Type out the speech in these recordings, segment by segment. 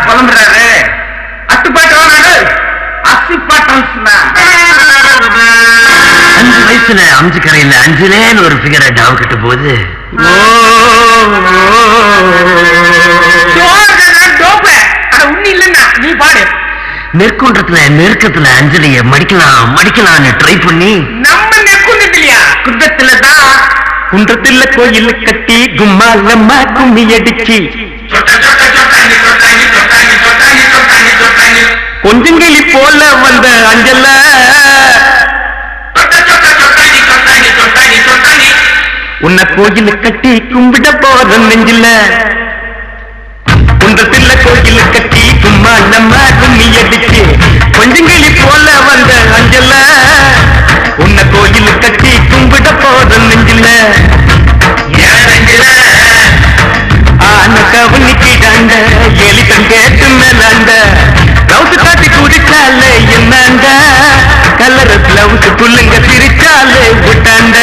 புலம்புறாரு. அட்டுப்பாட்டு வேணாடு, அசிப்பாட்டம். 5 வயசுல அம்ஜிக்கரையில அஞ்சிலேன்னு ஒரு பிகரை டாவ கட்டும் போது உண்ணி இல்லன்னா நீ பாடு. நெற்குன்றத்துல நெருக்கத்துல அஞ்சலிய மடிக்கலாம்னு ட்ரை பண்ணி நம்ம நெற்குன்றத்து இல்லையா, குன்றத்துலதான். குன்றத்துல கோயில் கட்டி கும்மாலம்மா கும்மி அடிச்சு கொஞ்சங்கிளி போல வந்த அஞ்சல உன்னை கோயில் கட்டி கும்பிட போற நெஞ்சில. குன்றத்துல கோயில் கட்டி கும்மாலம்மா கும்மி அடிச்சு கொஞ்சங்கிளி போல வந்த அஞ்சல உன்னை கோயில் கட்டி கும்பிட போற நெஞ்சில. ஆன கவனிக்கிடாண்ட எலித்தன் கேட்டு மேலாண்ட ரவுசு காட்டி குடிச்சால என்னாண்ட கலர பிளவுசு புள்ளுங்க சிரிச்சாலே விட்டாண்ட.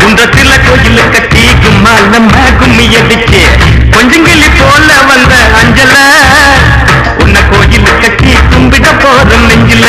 குன்றத்துல கோயில் கட்டி கும்மாலம்மா கும்மி அடிச்சு கொஞ்சங்கிளி போல வந்த அஞ்சல உன்னை கோயில் கட்டி கும்பிட போற நெஞ்சில.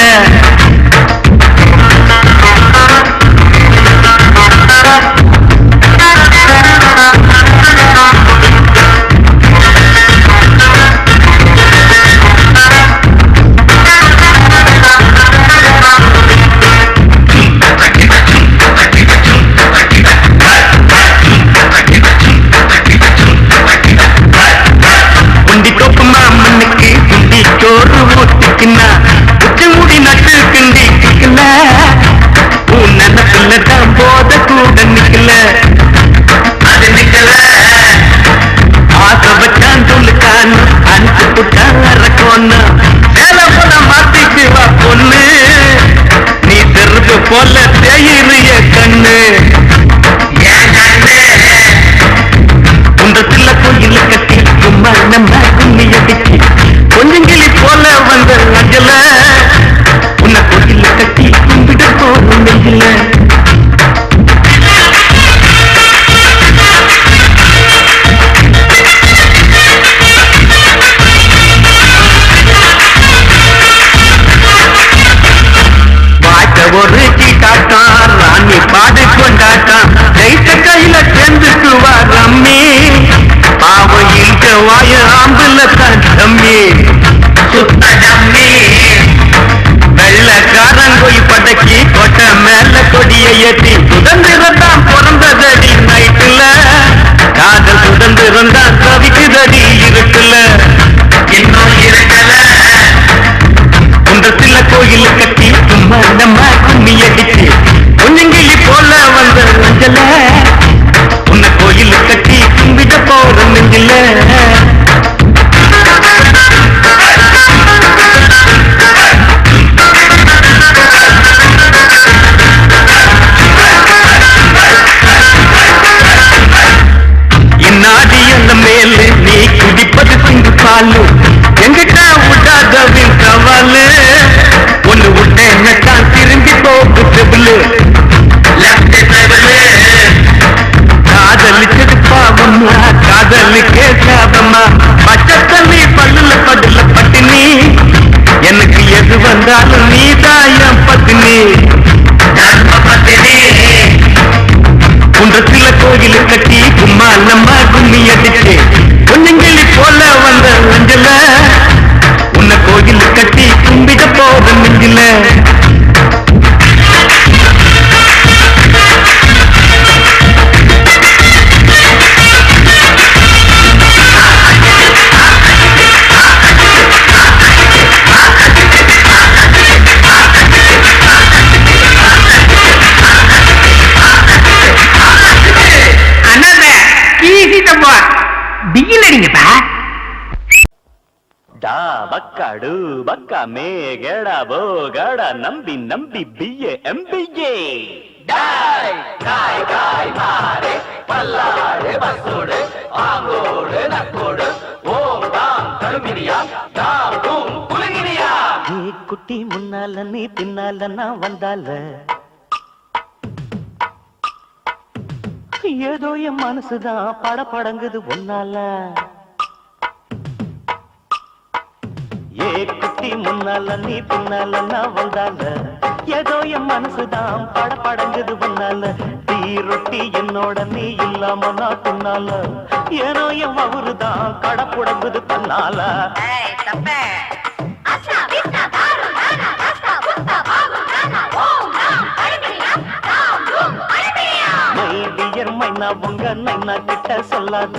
போல தேயிறிய கண்ணு குன்றத்துல கோயில் கட்டி கும்மாலம்மா கும்மி அடிச்சு கொஞ்சங்கிளி போல வந்த அஞ்சல உன்னை கோயில் கட்டி கும்பிட போற நெஞ்சில. ஒரு சீட்டாட்டம் ராணி பாடு கொண்டாட்டம் கைத்த கையில சேர்ந்துக்குவா ரம்மி பாவையில் வாய ஆம்புல தான் தம்மி சுத்த டம்மி. வெள்ளக்காரங்கோய் படக்கி கொட்டை மேல கொடியை ஏற்றி சுதந்திரம் தான் பிறந்ததடி நைட்டுல காதல் சுதந்திரம் தான் தவிக்குதடி இருக்குல இன்னும் இருக்கல. குன்றத்துல கோயில் கட்டி கும்மாலம்மா கும்மி அடிச்சு கொஞ்சங்கிளி போல வந்த அஞ்சல உன்னை கோயில் கட்டி கும்பிட போற நெஞ்சில. இந்நாடி அந்த மேல நீ குடிப்பது சிங்கு பாலு எங்கிட்ட விடாதவின் கவலு ஒண்ணு விட்ட என்னத்தான் திரும்பி போக்கு டெபிளு காதலிச்சது பாவம்மா காதலிக்கே சாபம்மா பச்சை தண்ணி பல்லுல படுல பட்டினி எனக்கு எது வந்தாலும் நீ தாயம் பத்தினி. குன்றத்துல கோயில் கட்டி கும்மாலம்மா கும்மி அடிச்சு கொஞ்சங்கிளி போல வந்த அஞ்சல உன்னை கோயில் கட்டி கும்பிட போற நெஞ்சில. பக்காடு பக்கா மேகட போகட நம்பி நம்பி பிஏ எம்பிஏ டாய் டாய் டாய் மாரே பல்லாடு பசோடு ஆங்கோடு நக்கோடு ஓம் தாம் தருமிரியா தாம் தூம் குலுங்கிரியா. நீ குட்டி முன்னால நீ பின்னால நான் வந்தால ஏதோ என் மனசுதான் படபடங்குது ஒன்னால. ஏ குட்டி முன்னால நீ பின்னால நான் வந்தால, ஏதோ என் மனசுதான் படபடங்குது ஒன்னால. டீ ரொட்டி என்னோட நீ இல்லாம நான் பின்னால, ஏனோ என் அவருதான் கடப்புடங்குது தன்னால. மைனா உங்க நைனா கிட்ட சொல்லாத,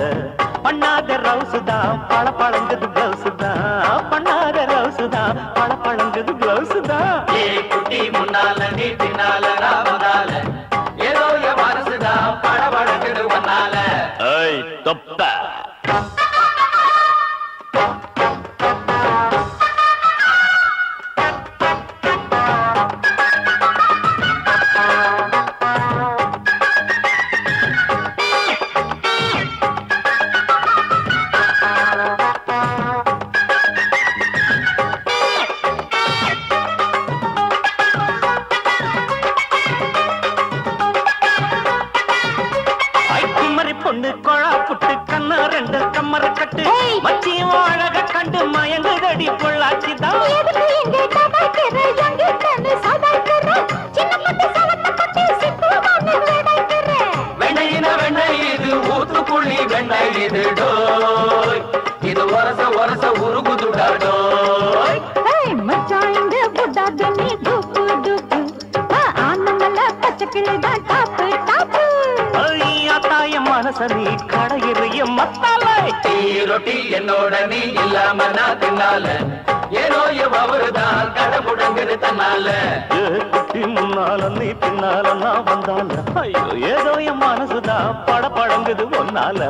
பண்ணாத ரவுசுதான் பழ பழங்குது பிளவுசுதான், பண்ணாத ரவுசுதான் பழ பழங்குது பிளவுசுதான். ஏ குட்டி முன்னால நீ பின்னால ராவதால, ஏதோ என் மனசுதான் படபடக்குது ஒன்னால. ஏய் தொப்ப பொண்ணு கொழா புட்டு கண்ணா ரெண்டு கம்மர கட்டு, மச்சியும் அழக கண்டு மயங்குதடி பொள்ளாச்சிதான். வெண்ணையின வெண்ணெய் இது ஊத்துக்குள்ளி வெண்ணெய் இது டோய், இது ஒரச ஒரச உருகுதுடா டோய். மனசனி கடையிறைய மத்தாலை டீ ரொட்டி என்னோட நீ இல்லாம நான் தின்னால, ஏனோ அவருதான் கடை முடங்குது தன்னால. குட்டி முன்னால நீ பின்னால நான் வந்தால, ஐயோ ஏதோ என் மனசுதான் பட பழங்குது ஒன்னால.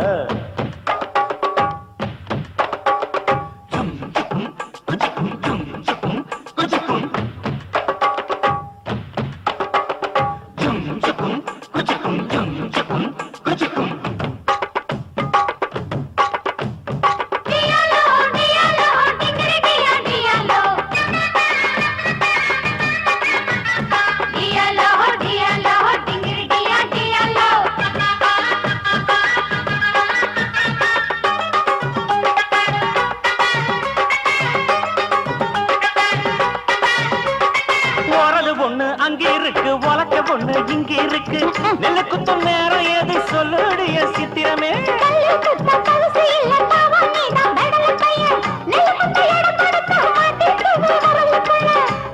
அங்கே இருக்கு வழக்க பொண்ணு இங்க இருக்கு, நெல்ல குத்தும் நேரம் எது சொல்லுடைய சித்திரமே.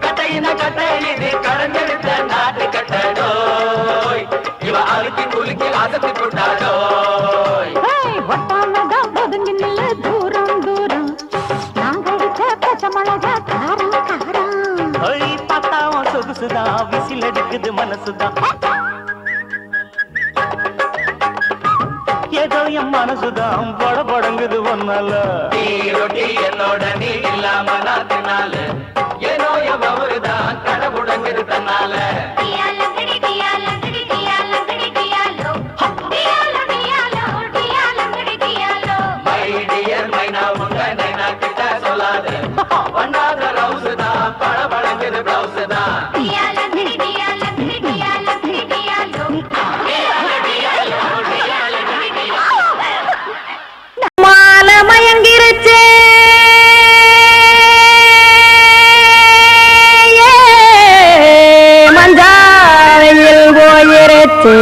கட்டையின கட்டை இது கரஞ்செடுத்த நாட்டு கட்டடோய், இவ அழுத்தி குலுக்கி அசத்து கொண்டாடோய். தூரம் தூரம் நாங்க பச்சமழகா காரம் காரம் சொகுசுதான் விசில் அடிக்குது மனசுதான், ஏதோ என் மனசுதான் பட படங்குது ஒன்னால. டீ ரொட்டி என்னோட நீ இல்லாம நான் தின்னால, ஏனோ அவருதான் கடை முடங்குது தன்னால. மை டியர் மைனா உங்க நைனா கிட்ட சொல்லாத, பண்ணாத ரவுசுதான் படபடங்குது பிளவுசுதான். மயங்கிருச்சே மஞ்சாவையில் போயிருச்சே,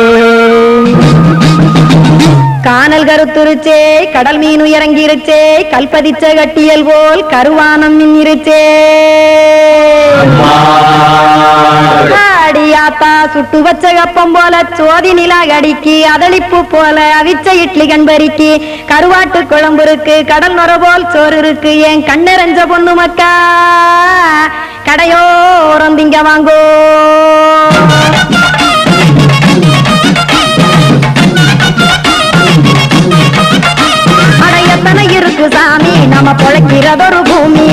கானல் கருத்துருச்சே கடல் மீன் இறங்கிருச்சே, கல்பதிச்ச கட்டியல் போல் கருவானம் மின்னிருச்சே. அடியாத்தா சுட்டு வச்ச கப்பம் போல சோதி நிலா கடிக்கு, அதளிப்பு போல அவிச்ச இட்லி கண்பறிக்கு, கருவாட்டு குழம்பு இருக்கு கடல் நொர போல் சோறு இருக்கு, என் கண்ணெரஞ்ச பொண்ணு மக்கா கடையோரம் திங்க வாங்கோ. எத்தனை இருக்கு சாமி நம்ம பொழைக்கிறதொரு பூமி,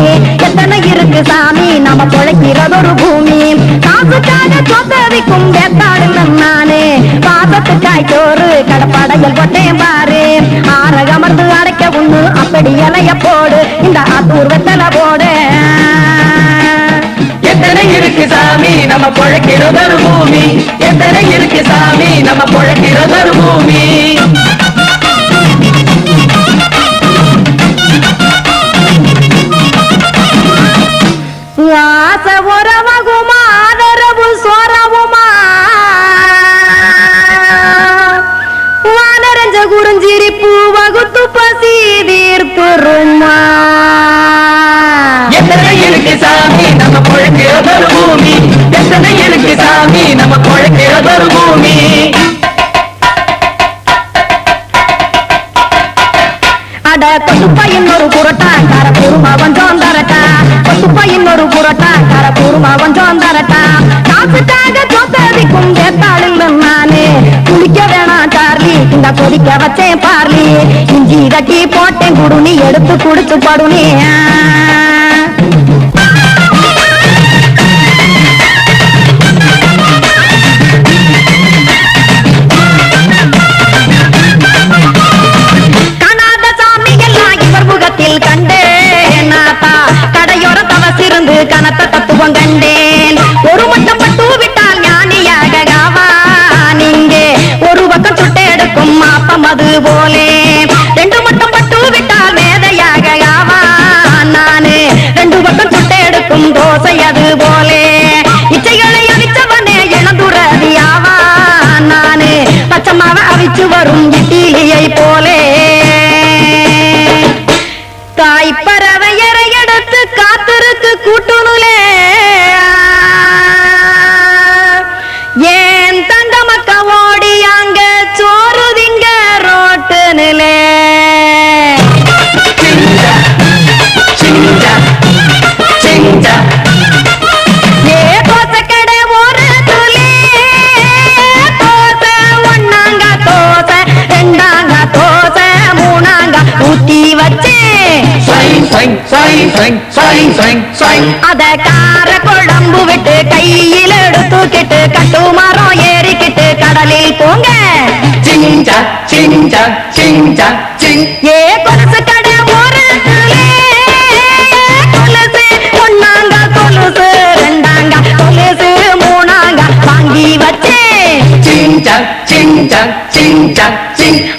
எத்தனை இருக்கு சாமி நம்ம பொழைக்கிறதொரு பூமி, காசுக்காக சொத்ததிக்கும் வேத்தாடுங்க நானே, பாசத்துக்காய் சோறு கடப்படையில் போட்டேன் பாரு, ஆரகமர்ந்து அடைக்க ஒண்ணு அப்படி இலைய போடு, இந்த ஆத்தூர் வெத்தலை போடு. எத்தனை இருக்கு இருக்கு சாமி நம்ம பொழைக்கிறதொரு பூமி எத்தனை இருக்கு சாமி நம்ம பொழைக்கிறதொரு பூமி ஆச உறவகுமா ஆதரவு சோரவுமா வானரஞ்ச குறிஞ்சிரிப்பு வகுத்து பசி தீர்த்துருமா எத்தனை இருக்கு சாமி நம்ம பொழைக்கிறதொரு பூமி எத்தனை இருக்கு சாமி நம்ம பொழைக்கிறதொரு பூமி அட கொத்துப்பா இன்னொரு புரட்டா கர குருமா கொஞ்சம் தரட்டா கொத்துப்பா இன்னொரு புரட்டா கர குருமா கொஞ்சம் தரட்டா காசுக்காக சொத்ததிக்கும் வேத்தாளில் நானே குளிக்க வேணாம் சார்லி இந்த கொதிக்க வச்சேன் பார்லி இஞ்சி தட்டி போட்டேன் குடுனி எடுத்து குடிச்சு படுனி கண்டேன் நாத்தா கடையோர தவசிருந்து கனத்த தத்துவம் கண்டேன் ஒரு மட்டம் பட்டு விட்டால் ஞானியாக நீங்கே ஒரு பக்கம் சுட்டு எடுக்கும் மாப்பம் அது போலே ரெண்டு மட்டம் பட்டு விட்டால் மேதையாக நானு ரெண்டு பக்கம் சுட்டு எடுக்கும் தோசை அது போலே இச்சைகளை அவிச்சவனே இளந்துறவியாவா நானு பச்சமாவ அவிச்சு வரும் இட்டிலியை போலே தாய் பறவையரை எடுத்து காத்திருக்கு கூட்டுனுலே ஏன் தங்க மக்க ஓடி அங்க சோறுதிங்க ரோட்டு நிலே ஏ தோசை கடை ஒரு துளி தோசை ஒன்னாங்க தோசை ரெண்டாங்க தோசை மூணாங்க ஊத்தி வச்சு அத கார குழம்பு விட்டு கையில் எடுத்துக்கிட்டு கட்டு மரம் ஏறிக்கிட்டு கடலில் போங்க ஏ கொலுசு கடை ஒரு கொலுசு ஒன்னாங்க கொலுசு ரெண்டாங்க கொலுசு மூணாங்க வாங்கி வச்சே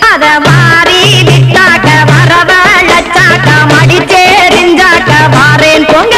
அத வாரி விட்டாக்க வரவழைச்சாக்க மடிச்சேரிஞ்சாக்க வாரேன் போங்க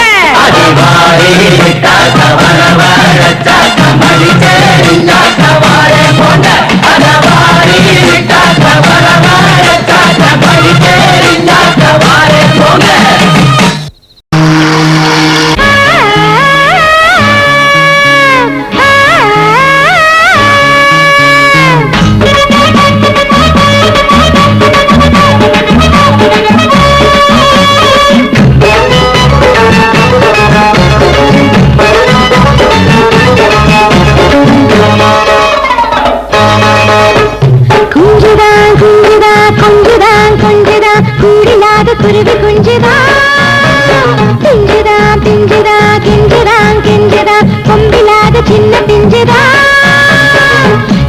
குருவி குஞ்சுதா பிஞ்சுதா பிஞ்சுதா கிஞ்சுதா கிஞ்சுதா கொம்பிலாத சின்ன பிஞ்சுதா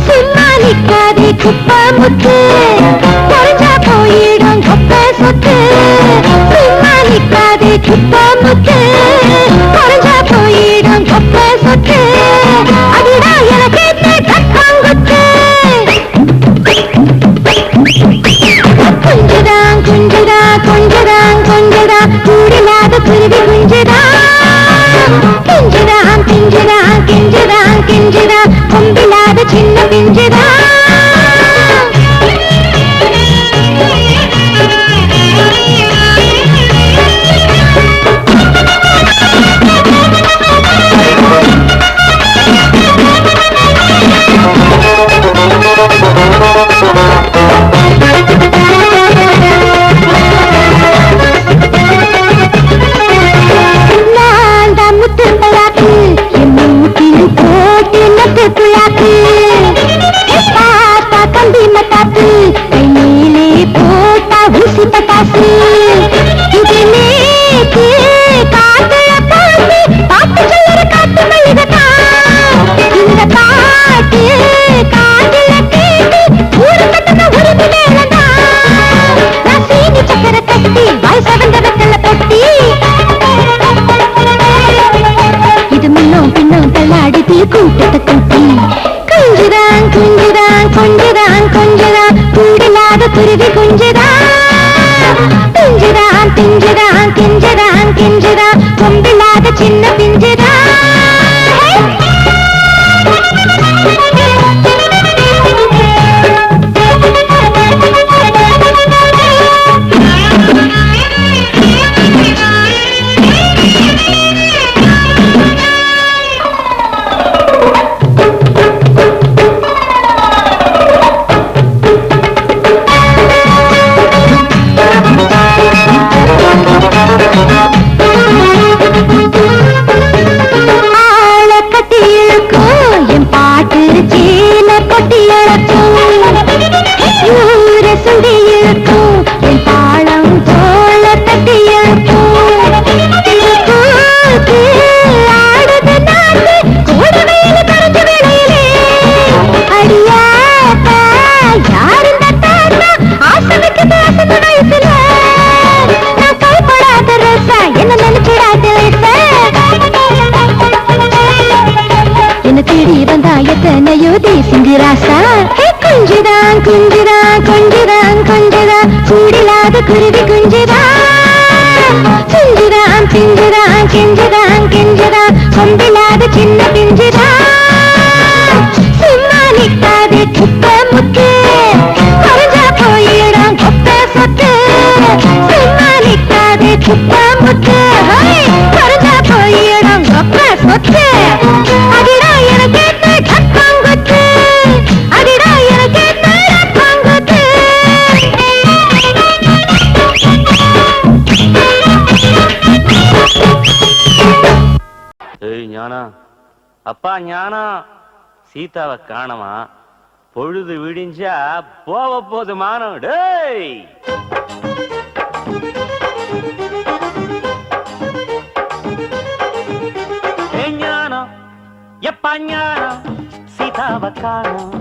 சிம்மாலிக்காதே குப்பா முத்து தெரிஞ்சா போயிடும் கொப்ப சொத்து சிம்மாலிக்காதே குப்பா முத்து தெரிஞ்சா போயிடும் கொப்ப சொத்து அதுதான் எனக்கு கட்டாங்குத்து குஞ்சுதான் குஞ்சுதான் கொஞ்சுதான் கொஞ்சுதான் கூடில்லாத குருவி குஞ்சுதான் பிஞ்சுதான் பிஞ்சுதான் கிஞ்சுதான் கிஞ்சுதான் கொம்பில்லாத சின்ன பிஞ்சுதான் கூட்டத்தை கூட்டி கொஞ்சுதான் குஞ்சுதான் கொஞ்சுதான் கொஞ்சுதான் கூடில்லாத குருவி குஞ்சுதான் பிஞ்சுதான் பிஞ்சுதான் கிஞ்சுதான் கிஞ்சுதான் கொம்பில்லாத சின்ன பிஞ்சுதான் எத்தனையோ தேசிங்கிராசா குஞ்சுதான் குஞ்சுதான் கொஞ்சுதான் கொஞ்சுதான் கூடில்லாத குருவி குஞ்சுதான் குஞ்சுதான் பிஞ்சுதான் கெஞ்சுதான் கெஞ்சுதான் கொம்பில்லாத சின்ன பிஞ்சுதான் சும்மா நிற்காதே குப்ப முக்கு மறைஞ்சா போயிடும் கொப்ப சொத்து சும்மா நிற்காதே குப்ப முக்கு மறைஞ்சா போயிடும் கொப்ப சொத்து அடிடா எனக்கு ஞானா அப்பா ஞானா சீதாவை காணமா பொழுது விடிஞ்சா போக போது மானம் டேய் ஞானம் எப்பா ஞானம் சீதாவை காணோம்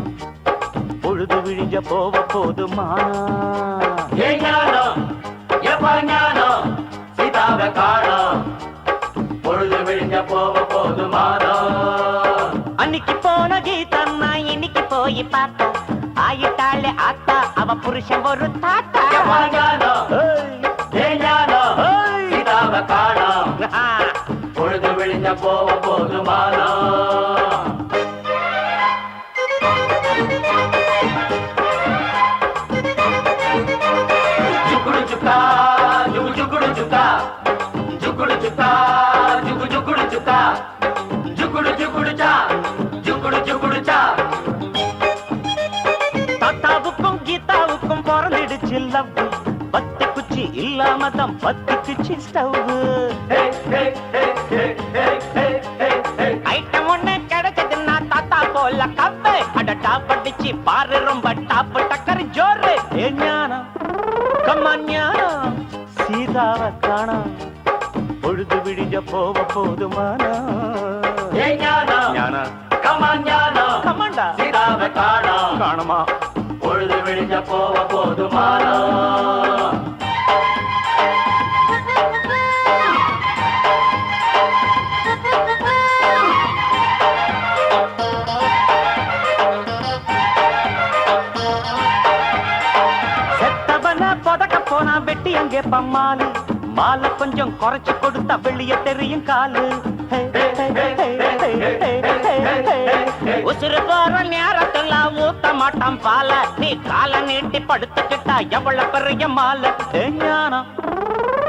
பொழுது விடிஞ்ச போக போது மானம் ஞானம் எப்பா ஞானம் சீதாவை காணோம் பொழுது விழிஞ்ச போக போதுமானோ அன்னைக்கு போன கீதம்மா இன்னைக்கு போய் பார்த்தா ஆயிட்டாளே ஆத்தா அவ புருஷன் ஒரு தாத்தா சீதாவை காணோம் பொழுது விழிஞ்ச போக போதுமானோ ஜுக்குடு சுக்கா ஜுக்குடு சுக்கா ஜுக்குடு சுக்கா ஜுக்குடு சுக்கா ஜுக்குடு ஜுக்குடுச்சா ஜுக்குடு ஜுக்குடுச்சா தாத்தாவுக்கும் கீதாவுக்கும் பிறந்துடுச்சு லவ் பத்து குச்சி இல்லாம தான் பத்து குச்சி ஸ்டவ் ஐட்டம் ஒண்ணு கிடைச்சதுன்னா தாத்தா போல கப்பு அட டாப் அடிச்சு பாரு ரொம்ப டாப் டக்கர் ஜோரு ஞானம் கம்மா ஞானம் சீதாவை காணோம் பொழுது விடிஞ்ச போக போதுமானா கமாண்டா சீதாவை காணோம் காணுமா பொழுது விடிஞ்ச போக போதுமானா செத்தவன பதக்க போனா வெட்டி அங்கே பம்மாலு மாலை கொஞ்சம் குறைச்சு கொடுத்தா வெளிய தெரியும் காலு உசுறு போற நேரத்துல ஊத்த மாட்டான் பால நீ கால நீட்டி படுத்துக்கிட்டா எவ்வளவு பெரிய மாலை ஞானம்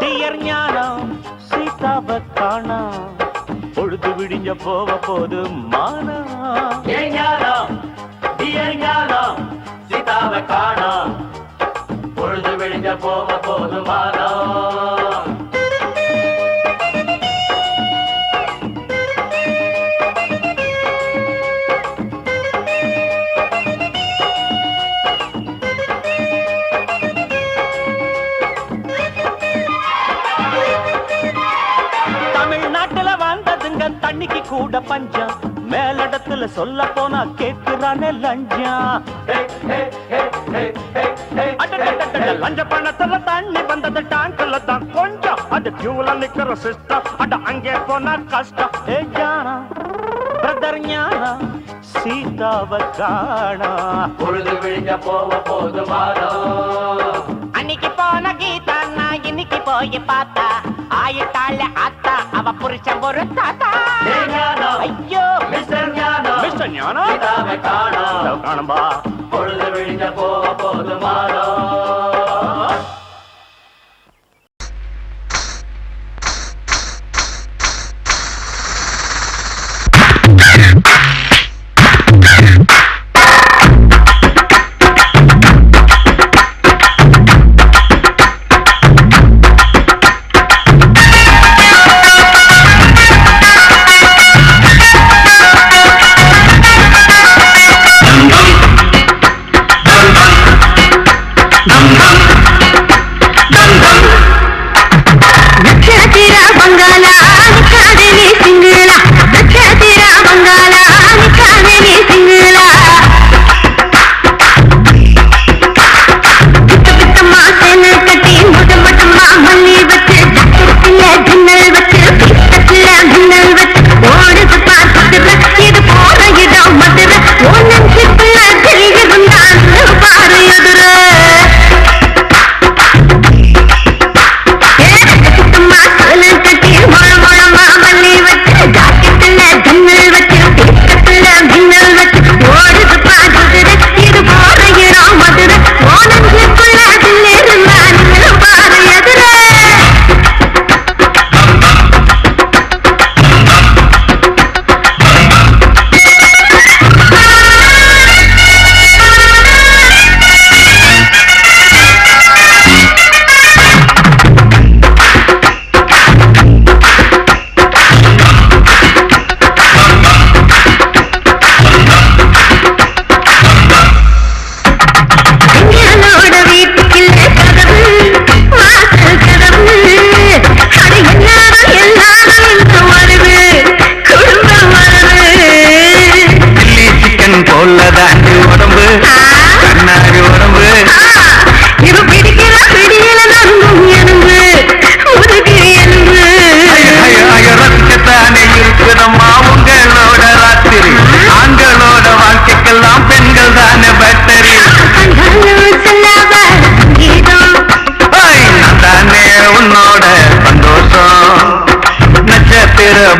டியர் ஞானம் சீதாவை காணோம் பொழுது விடிஞ்ச போக போது மானா ஞானம் டியர் ஞானம் சீதாவை காணோம் பொழுது விடிஞ்ச போக போதுமானோ தமிழ்நாட்டுல வந்ததுங்க தண்ணிக்கு கூட பஞ்சம் மேலிடத்துல சொல்ல போனா கேட்கிறானே லஞ்சம் லஞ்ச பணத்துல தண்ணி வந்தது டாங்கல்ல தான் கொஞ்சம் அது கியூல நிக்கிற சிஸ்டம் அட அங்கே போனா கஷ்டம் சுந்தர் ஞானம் சீதாவை காணா. பொழுது விழிஞ்ச போதுமானோ அன்னைக்கு போன கீதா நான் இன்னைக்கு போய் பார்த்தா ஆயிட்டாள ஆத்தா அவ புருஷன் ஒரு தாத்தா. ஐயோ மிஸ்டர் ஞானம் மிஸ்டர் ஞானம் சீதாவை காணோம் காணும்பா. பொழுது விழிஞ்ச போதுமானோ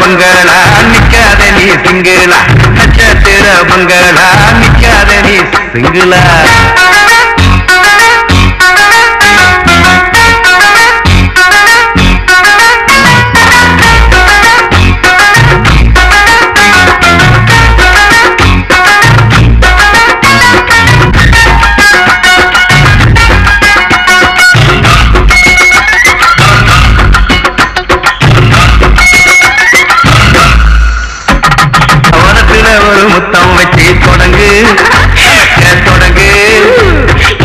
பங்களா நிக்காத நீ சிங்கிளா நட்சத்திர பங்களா நிக்காத நீ சிங்கிளா முத்தம் வச்சு தொடங்கு தொடங்கு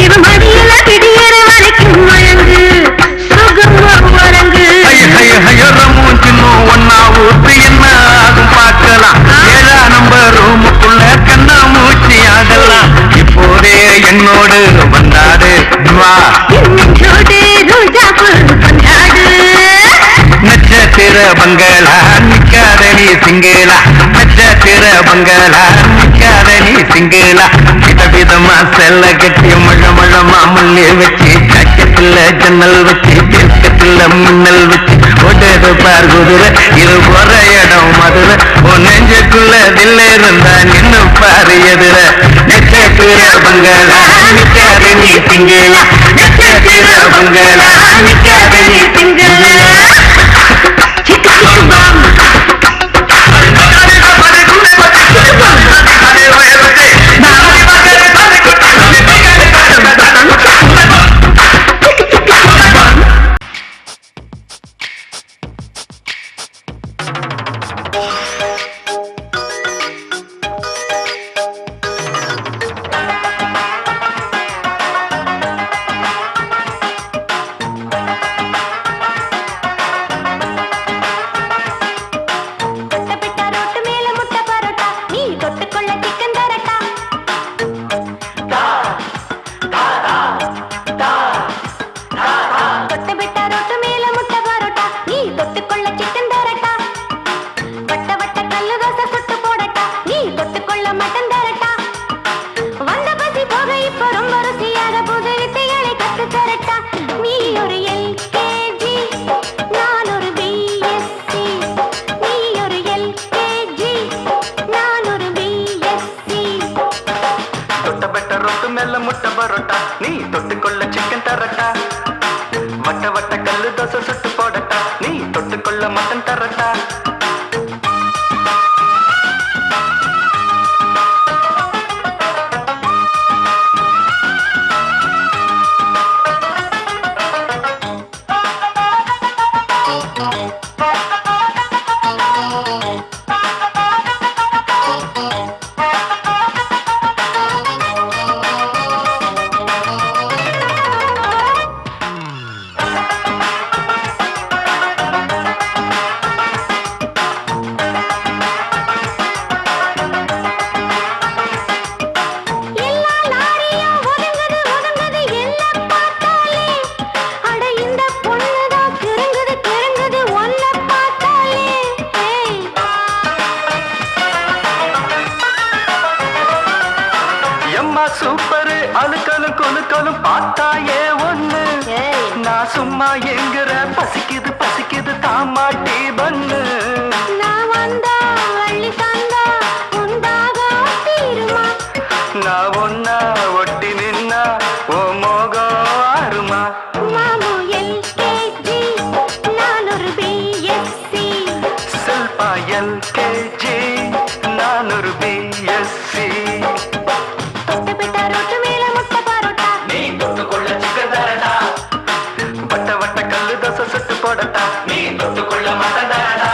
இது மடியில திடீர வரைக்கும் வழங்கு சுகமா வழங்கு மூஞ்சின்னும் ஒன்னா ஊத்து என்ன ஆகும் பார்க்கலாம் 7ஆம் நம்பர் ரூமுக்குள்ள கண்ணா மூச்சி ஆகலாம் இப்போதே என்னோடு வந்தாடு வா நட்சத்திர பங்களா நிக்காத நீ சிங்கிளா நட்சத்திர பங்களா நிக்காத நீ சிங்கிளா விதவிதமா செல்ல கட்டி மழமழமா முள்ளி வச்சு கக்கத்துல ஜன்னல் வச்சு தெற்கத்துல மின்னல் வச்சு ஒட்டது பார் குதிரை இது போற இடம் மதுரை உன் நெஞ்சுக்குள்ள தில்ல இருந்தா நின்னு பாரு எதிர நட்சத்திர பங்களா நிக்காத நீ சிங்கிளா நட்சத்திர பங்களா நிக்காத நீ சிங்கிளா சும்மா எங்குற பசிக்குது பசிக்குது தாமாட்டி பண்ணு நான் வந்தா வள்ளி தந்தா உண்டாக தீருமா நான் ஒன்னா ஒட்டி நின்னா ஓ மோகம் ஆறுமா மாமு எல்கேஜி நான் ஒரு பிஎஸ்சி சில்பா எல்கேஜி நான் ஒரு பிஎஸ்சி தொட்டுப்பிட்ட ரொட்டு மேல முட்டை பரோட்டா நீ தொட்டுக்கொள்ள சிக்கன் தரடா வட்ட வட்ட கல்லு தோசை சுட்டு போடட்டா நீ தொட்டுக்கொள்ள மட்டன் தரடா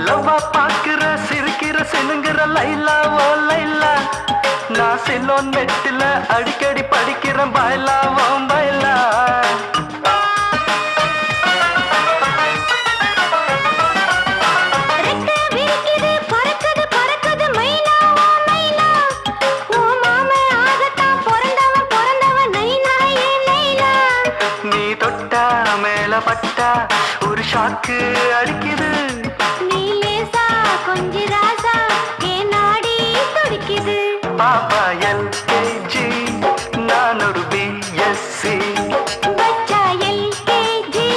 லவ்வா பாக்குற சிரிக்கிற சினுங்கிற லைலா ஓ லைலா நான் சிலோன் நெட்டில அடிக்கடி படிக்கிறேன் பயலா ஓ பயலா ரெக்க விரிக்குது பறக்குது பறக்குது மைனா ஓ மைனா ஓ மாமே ஆகத்தான் பிறந்தவன் நைனா ஏ நைனா நீ தொட்டா மேல பட்டா ஒரு ஷாக்கு அடிக்குது நீ லேசா கொஞ்சி ராசா ஏ நாடி துடிக்குது பாப்பா எல்கேஜி நான் ஒரு பிஎஸ்சி பச்சா எல்கேஜி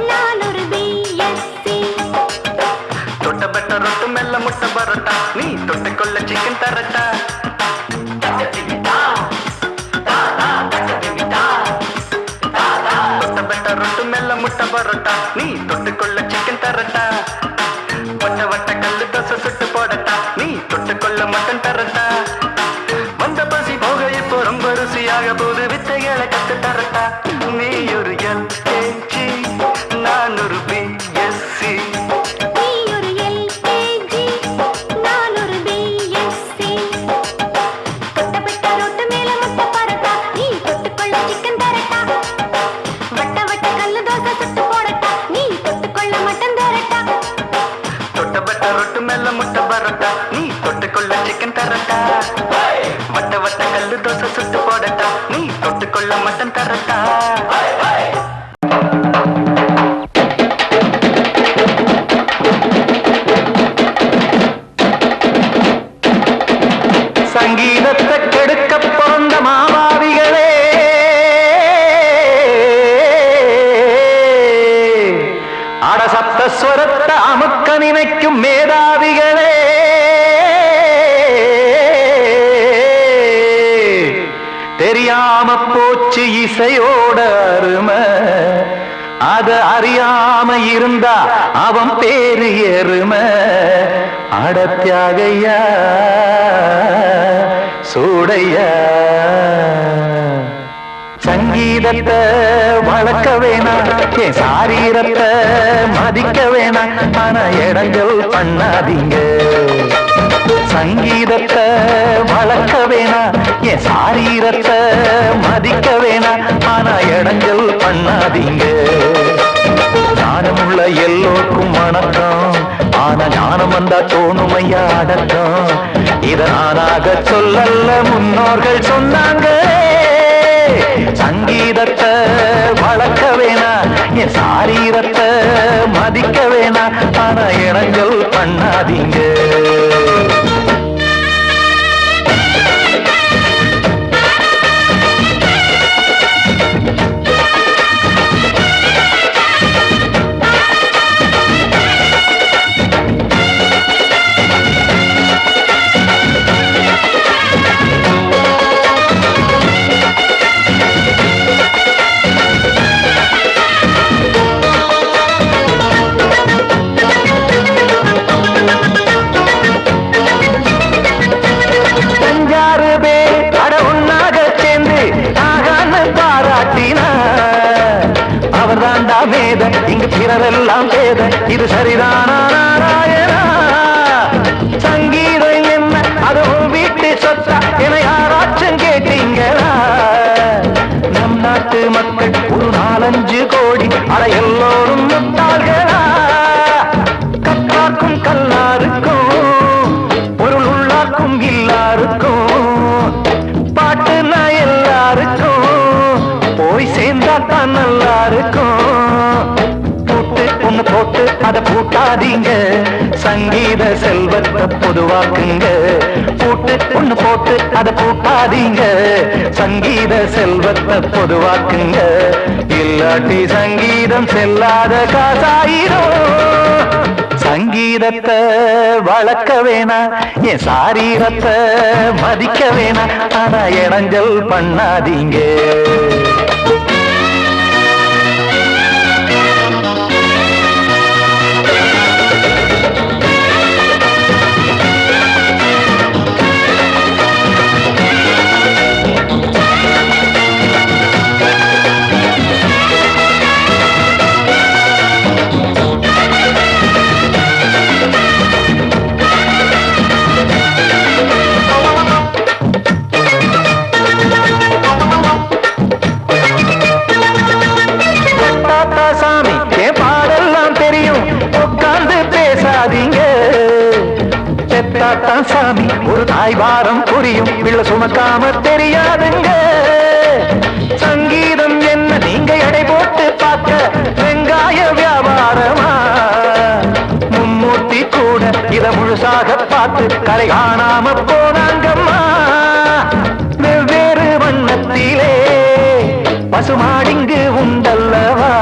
நான் ஒரு பிஎஸ்சி தொட்ட பெட்ட ரொட்டு மெல்ல முட்டை பரோட்டா நீ தொட்டுக்கொள்ள சிக்கன் தரட்டா தொட்ட பெட்ட ரொட்டு மெல்ல முட்டை பரோட்டா நீ தொட்டுக்கொள்ள சிக்கன் தரட்டா வட்ட வட்ட கல்லு தோசை சுட்டு போடட்டா நீ தொட்டுக்கொள்ள மட்டன் தரட்டா வந்த பசி போக இப்போ ரொம்ப ருசியாக போது வித்தைகளை கத்து தரட்டா நீ ஒரு எல்கேஜி நான் ஒரு பிஎஸ்சி நீ ஒரு எல்கேஜி நான் ஒரு பிஎஸ்சி தொட்டப்பட்ட ரொட்டு மேல முட்டை பரோட்டா நீ தொட்டுக்கொள்ள சிக்கன் தரட்டா வட்ட வட்ட கல்லு தோசை சுட்டு போடட்டா நீ தொட்டுக்கொள்ள மட்டன் தரட்டா தொட்ட பெட்ட ரொட்டு மெல்ல முட்டை பரோட்டா நீ தொட்டுக்கொள்ள சிக்கன் தரட்டா வட்ட வட்ட கல்லு தோசை சுட்டு போடட்டா நீ தொட்டுக்கொள்ள மட்டன் தரட்டா சங்கீதத்தை கெடுக்க பிறந்த மாவாவிகளே அடசப்த ஸ்வரத்தை அமுக்க நினைக்கும் மேதாவிகளே தெரியாம போச்சு இசையோட அருமை அத அறியாம இருந்தா அவன் பேரு எருமை அடத்தியாகையா சூடையா சங்கீதத்தை வளர்க்க வேணாம் என் சாரீரத்தை மதிக்க வேணாம் ஆனா இடங்கள் பண்ணாதீங்க சங்கீதத்தை வளர்க்க வேணாம் என் சாரீரத்தை மதிக்க வேணாம் ஆனா இடங்கள் பண்ணாதீங்க ஞானமுள்ள எல்லோருக்கும் வணக்கம் ஆனா ஞானம் வந்தா தோணுமையா அடக்கம் இத நானாக சொல்லல்ல முன்னோர்கள் சொன்னாங்க சங்கீதத்தை வளர்க்க வேணாம் என் சாரீரத்தை மதிக்க வேணாம் ஆனா இடங்கள் பண்ணாதீங்க இங்கு பிறரெல்லாம் பேத இது சரிதானா நாராயணா சங்கீதம் என்ன அது வீட்டு சொத்தா என யார 4-5 கோடி அட எல்லோரும் முட்டாள்களா கற்றார்க்கும் கல்லாருக்கும் பொருள் உள்ளார்க்கும் இல்லாருக்கும் பாட்டுனா எல்லாருக்கும் போய் சேர்ந்தா தான் நல்லா இருக்கும் பூட்டு ஒண்ணு போட்டு அதை பூட்டாதீங்க சங்கீத செல்வத்தை பொதுவாக்குங்க பூட்டு ஒண்ணு போட்டு அதை பூட்டாதீங்க சங்கீத செல்வத்தை பொதுவாக்குங்க இல்லாட்டி சங்கீதம் செல்லாத காசாயிரும் சங்கீதத்தை வளர்க்க வேணா என் சாரீரத்தை மதிக்க வேணா ஆனா இடைஞ்சல் பண்ணாதீங்க சாமி ஒரு தாய் வாரம் புரியும் பிள்ளை சுமக்காம தெரியாதுங்க சங்கீதம் என்ன நீங்க எடை போட்டு பார்க்க வெங்காய வியாபாரமா மும்மூர்த்தி கூட இத முழுசாக பார்த்து கரை காணாம போனாங்கம்மா வெவ்வேறு வண்ணத்திலே பசுமாடிங்கு உண்டல்லவா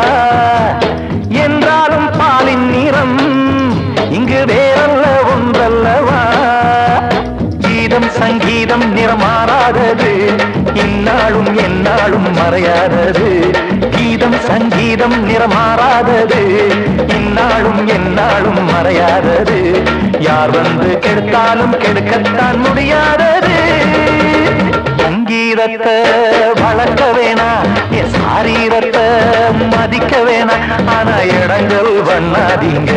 என்றாலும் பாலின் நிறம் இங்கு வேறல்ல ஒன்றல்லவா கீதம் சங்கீதம் நிறமாறாதது இந்நாளும் எந்நாளும் மறையாதது கீதம் சங்கீதம் நிறமாறாதது இந்நாளும் எந்நாளும் மறையாதது யார் வந்து கெடுத்தாலும் கெடுக்கத்தான் முடியாதது சங்கீதத்தை வளர்க்க வேணா என் சாரீரத்தை மதிக்க வேணா ஆனா இடங்கள் பண்ணாதீங்க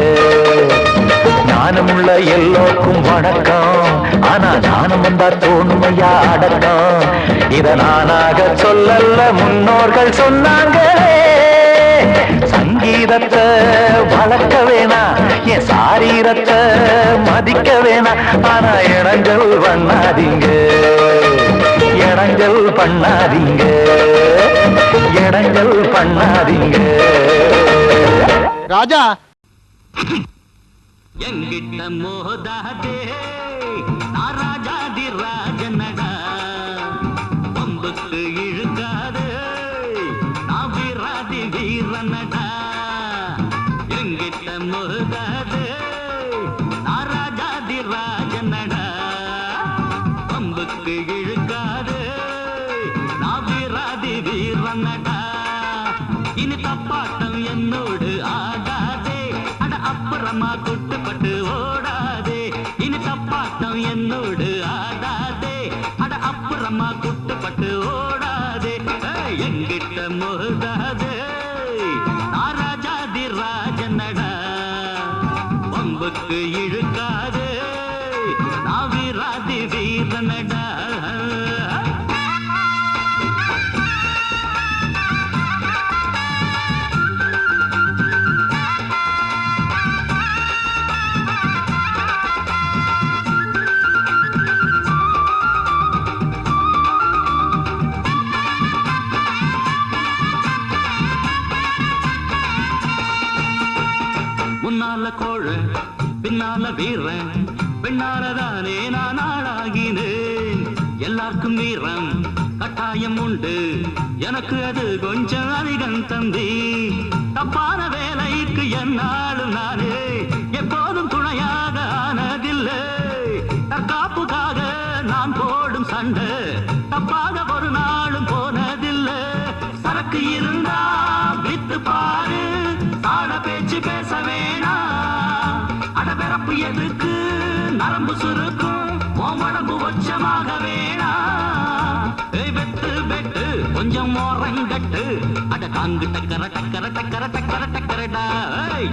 ஞானமுள்ள எல்லோருக்கும் வணக்கம் ஆனா ஞானம் வந்தா தோணுமையா அடக்கம் இத நானாக சொல்லல்ல முன்னோர்கள் சொன்னாங்களே சங்கீதத்தை வளர்க்க வேணா என் சாரீரத்தை மதிக்க வேணா ஆனா இடங்கள் பண்ணாதீங்க இடங்கள் பண்ணாதீங்க இடங்கள் பண்ணாதீங்க ராஜா எங்கிட்ட மோதாதே ராஜாதி ராஜனடா பம்புக்கு இழுக்காதே நாவிராதி வீரனடா எங்கிட்ட மோதாதே ராஜாதி ராஜனடா பம்புக்கு இழுக்காதே நாவிராதி வீரனடா இனி தப்பாட்டம் என்னோடு ஆடாதே அட அப்புறமா குட்டுப்பட்டு ஓடாதே இனி தப்பாட்டம் என்னோடு ஆடாதே அட அப்புறமா குட்டுப்பட்டு ஓடாதே எங்கிட்ட மோதாதே ராஜாதி ராஜனடா பம்புக்கு இழுக்காதே நாவிராதி வீரனடா முன்னால கோழ பின்னால வீரன் பெண்ணாலதானே நான் ஆளாகினேன் எல்லாருக்கும் வீரம் கட்டாயம் உண்டு எனக்கு அது கொஞ்சம் அதிகம் தம்பி தப்பான வேலைக்கு என்னாலும் நானே எப்போதும் துணையாக ஆனதில்லை தற்காப்புக்காக நான் போடும் சண்டை தப்பாக ஒரு நாளும் போனதில்லை சரக்கு இருந்தா வித்து பாரு சாட பேச்சு பேச வேணாம் அடபிறப்பு எதுக்கு நரம்பு சுருக்கும் உடம்பு உச்சமாக வேணாம் வெட்டு வெட்டு கொஞ்சம் மோரங்கட்டு அட காங்கு டக்கர டக்கர டக்கர டக்கர டக்கரடா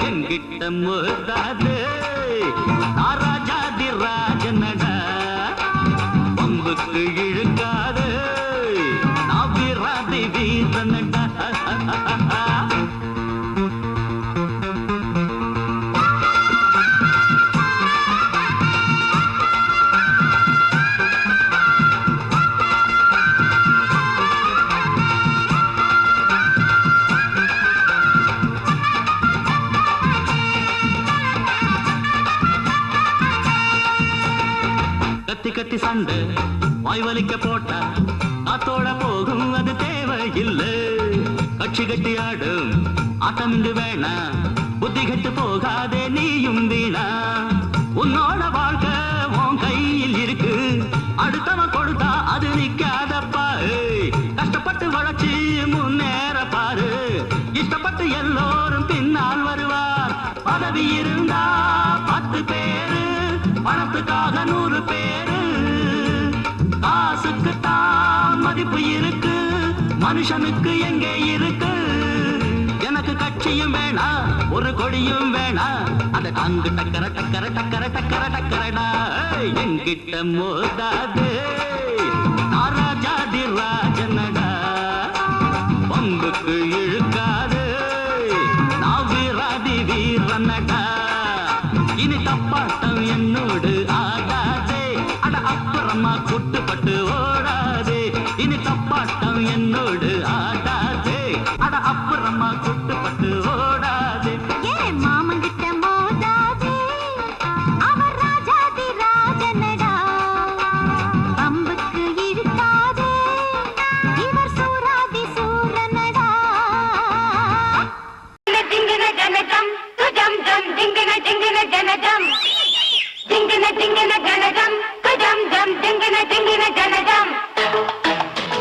என்கிட்ட மோதாது ராஜாதி ராஜனடா பம்புக்கு இழுக்காது நாவிராதி வீரனடா சண்டை வாய் வலிக்க போட்டா காத்தோட போகும் அது தேவையில்லை. கட்சி கட்டி ஆடும் ஆட்டம் இங்கு வேணா புத்தி கட்டு போகாதே நீயும் வீணா. உன்னோட வாழ்க்கை உன் கையில் இருக்கு அடுத்தவன் கொடுத்தா அது நிக்காதப்பா. கஷ்டப்பட்டு வளர்ச்சி முன்னேற பாரு இஷ்டப்பட்டு எல்லோரும் பின்னால் வருவார். பதவி இருந்தா 10 பேரு பணத்துக்காக 100 பேரு. காசுக்கு தான் மதிப்பு இருக்கு மனுஷனுக்கு எங்கே இருக்கு. எனக்கு கட்சியும் வேணா ஒரு கொடியும் வேணா அத காங்கு டக்கர டக்கர டக்கர டக்கர டக்கரடா. என்கிட்ட மோதாது ராஜாதி ராஜனடா. பம்புக்கு இழுக்காது நான் வீராதி வீரனடா. இனி தப்பாட்டம் என்னோடு ஆடாதே அட அப்புறமா குட்டுப்பட்டு ஓடாதே. இனி தப்பாட்டம் என்னோடு ஆடாதே அட அப்புறமா குட்டுப்பட்டு ஓடாதே. மாமங்கிட்ட மோதாதே அவர் ராஜாதி ராஜனடா. பம்புக்கு இழுக்காதே இவர் சூராதி சூரனடா. ஜிங்கன ஜனஜம் துஜம் ஜம் ஜிங்கன ஜிங்கன ஜனஜம் ஜிங்கன ஜிங்கன ஜனஜம் துஜம் ஜம் ஜிங்கன ஜிங்கன ஜனஜம்.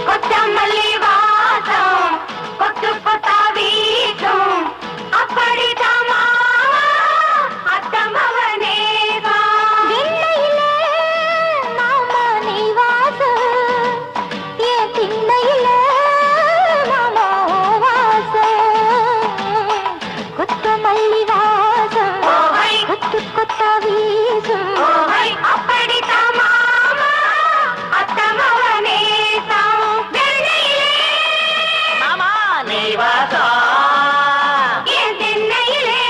கொத்தமல்லி வாசம் கொத்து கொத்தா வீசும் அப்படிதான் மாமா அத்தமவனேவா. திண்ணையிலே மாமா நீ வாசம் என் திண்ணையிலே மாமா வாசம். கொத்தமல்லி வாசம் கொத்து கொத்தா வீசும் அப்படிதான் மாமா அத்தமவனேவா. மாமா நீ வாசம் என் திண்ணையிலே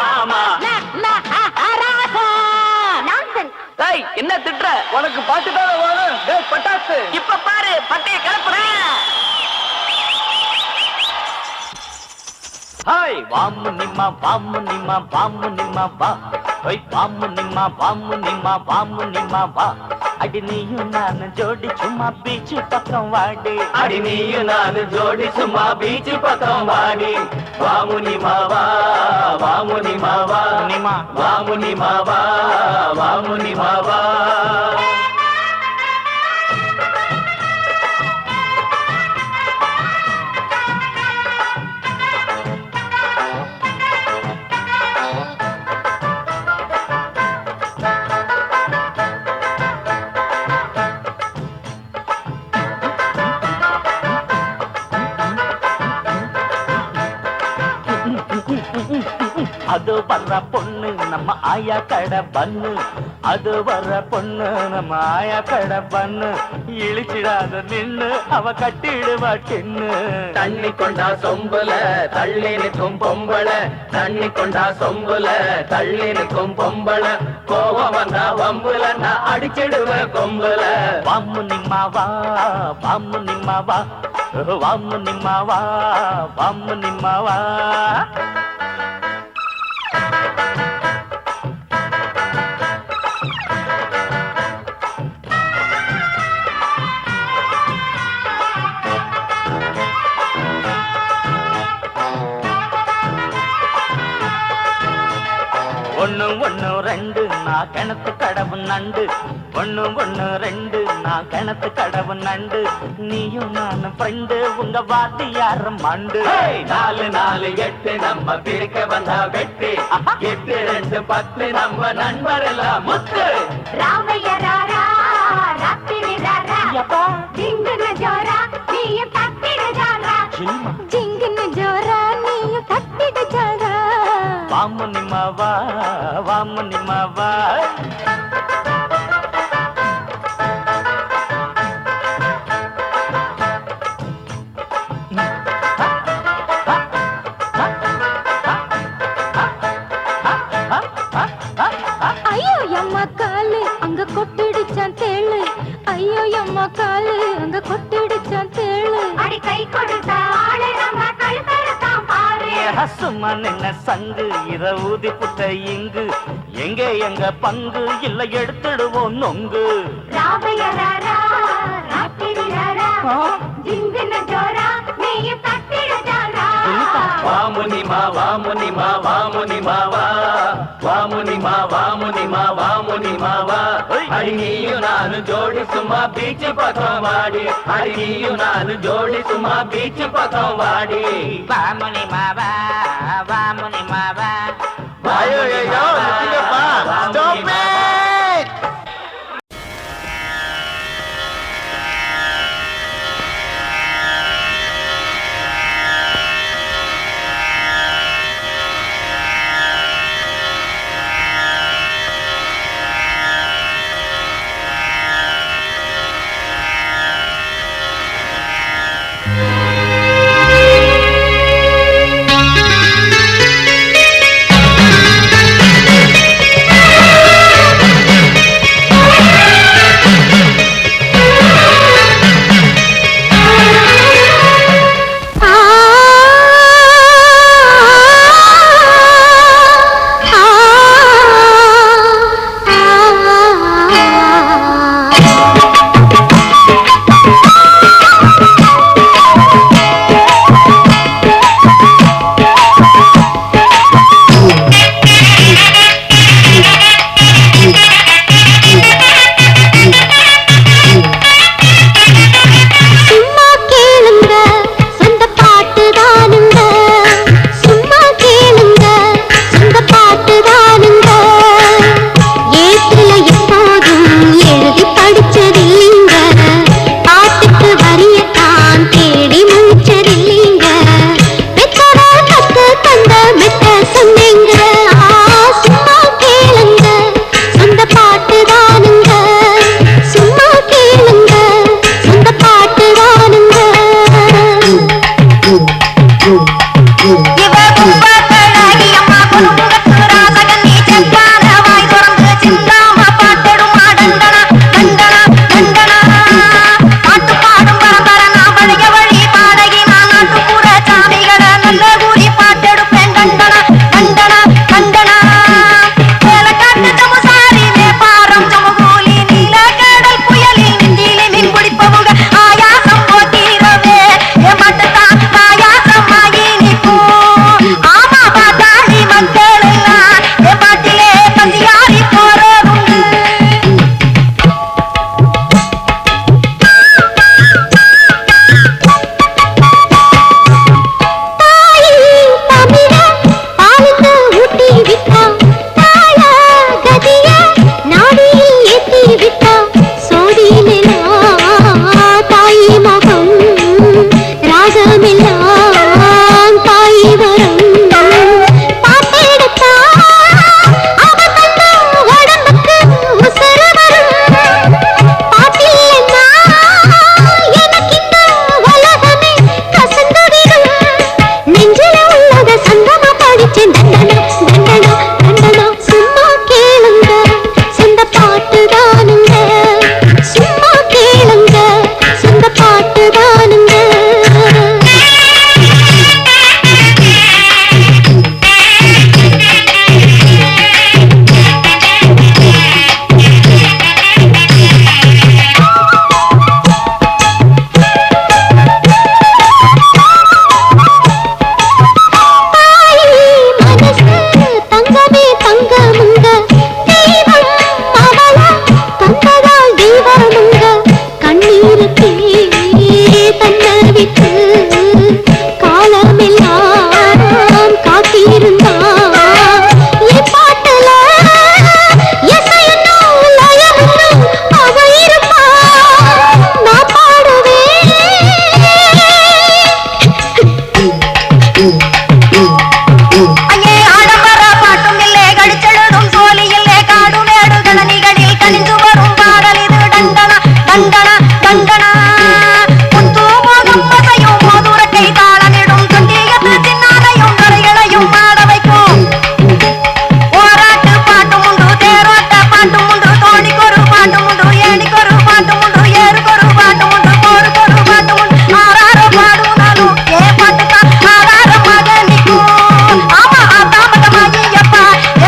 மாமா. டேய் என்ன திட்டுற உனக்கு பாட்டு தான் வேணும். டேய் பட்டாசு இப்ப பாரு பட்டைய கிளப்புறேன். ஹாய் வாமு நிம்மா வாமு நிம்மா வாமு நிம்மா வா. ஓய் வாமு நிம்மா வாமு நிம்மா வாமு நிம்மா வா. அடி நீயும் நான் ஜோடி சும்மா பீச்சு பக்கம் வாடி. அடி நீயும் நானு ஜோடி சும்மா பீச்சு பக்கம் வாடி. வாமுனி மாவா வாமுனி மாவா நிம்மா வாமுனி மாவா வாமுனி மாவா. அது வர்ற பொண்ணு நம்ம ஆயா கடை பண்ணு. அது வர்ற பொண்ணு நம்ம ஆயா கடை பண்ணு. இழிச்சிடாத நின்னு அவ கட்டிடுவா கிண்ணு. தண்ணி கொண்டா சொம்புல தள்ளி நிற்கும் பொம்பள. தண்ணி கொண்டா சொம்புல தள்ளி நிற்கும் பொம்பள. கோவம் வந்தா வம்புல நான் அடிச்சிடுவ கொம்புல. வாமு நிம்மா வா வாமு நிம்மா வா. வாமு நிம்மா வா வாமு நிம்மா வா. ஒண்ணு ஒண்ணு ரெண்டு நான் கிணத்து கடவு நண்டு. ஒண்ணு ஒண்ணு ரெண்டு நான் கிணத்து கடவு நண்டு. நீயும் நானும் ஃப்ரெண்டு உங்க வாத்தியார மண்டு. 4 4 8 நம்ம பிரிக்க வந்தா வெட்டி. 8 2 10 நம்ம நண்பர் எல்லாம் முத்து. ராமைய ராரா ராத்திரி ராரா ஜிங்கன ஜோரா நீயும் தட்டிடு ஜாரா. ஜிங்கன ஜோரா நீயும் தட்டிடு ஜாரா. வாமு நிம்மா வா வாமு நிம்மா வா. ஐயோ அம்மா காலு அங்க கொட்டிடுச்சான் தேளு. ஐயோ அம்மா காலு அங்க கொட்டிடுச்சான் தேளு. அடி கை கொடுத்தா ஆளு நம்ம கழுத்தறுத்தான் பாரு. சும்மா நின்ன சங்கு இத ஊதி புட்ட இங்கு எங்க எங்க பங்கு இல்ல எடுத்துடுவோம் நொங்கு. வாமுனிமா வாமுனிமா வாமுனிமாவா வாமுனிமா வாமுனிமா வாமுனிமாவா அடினியும் நானு ஜோடி சும்மா பீச்சு பக்கம் வாடி அடினியும் நானு ஜோடி சும்மா பீச்சு பக்கம் வாடி வாமுனிமாவா வாமுனிமாவா ஐயோ ஐயோ நிறுத்துங்கப்பா. Stop it.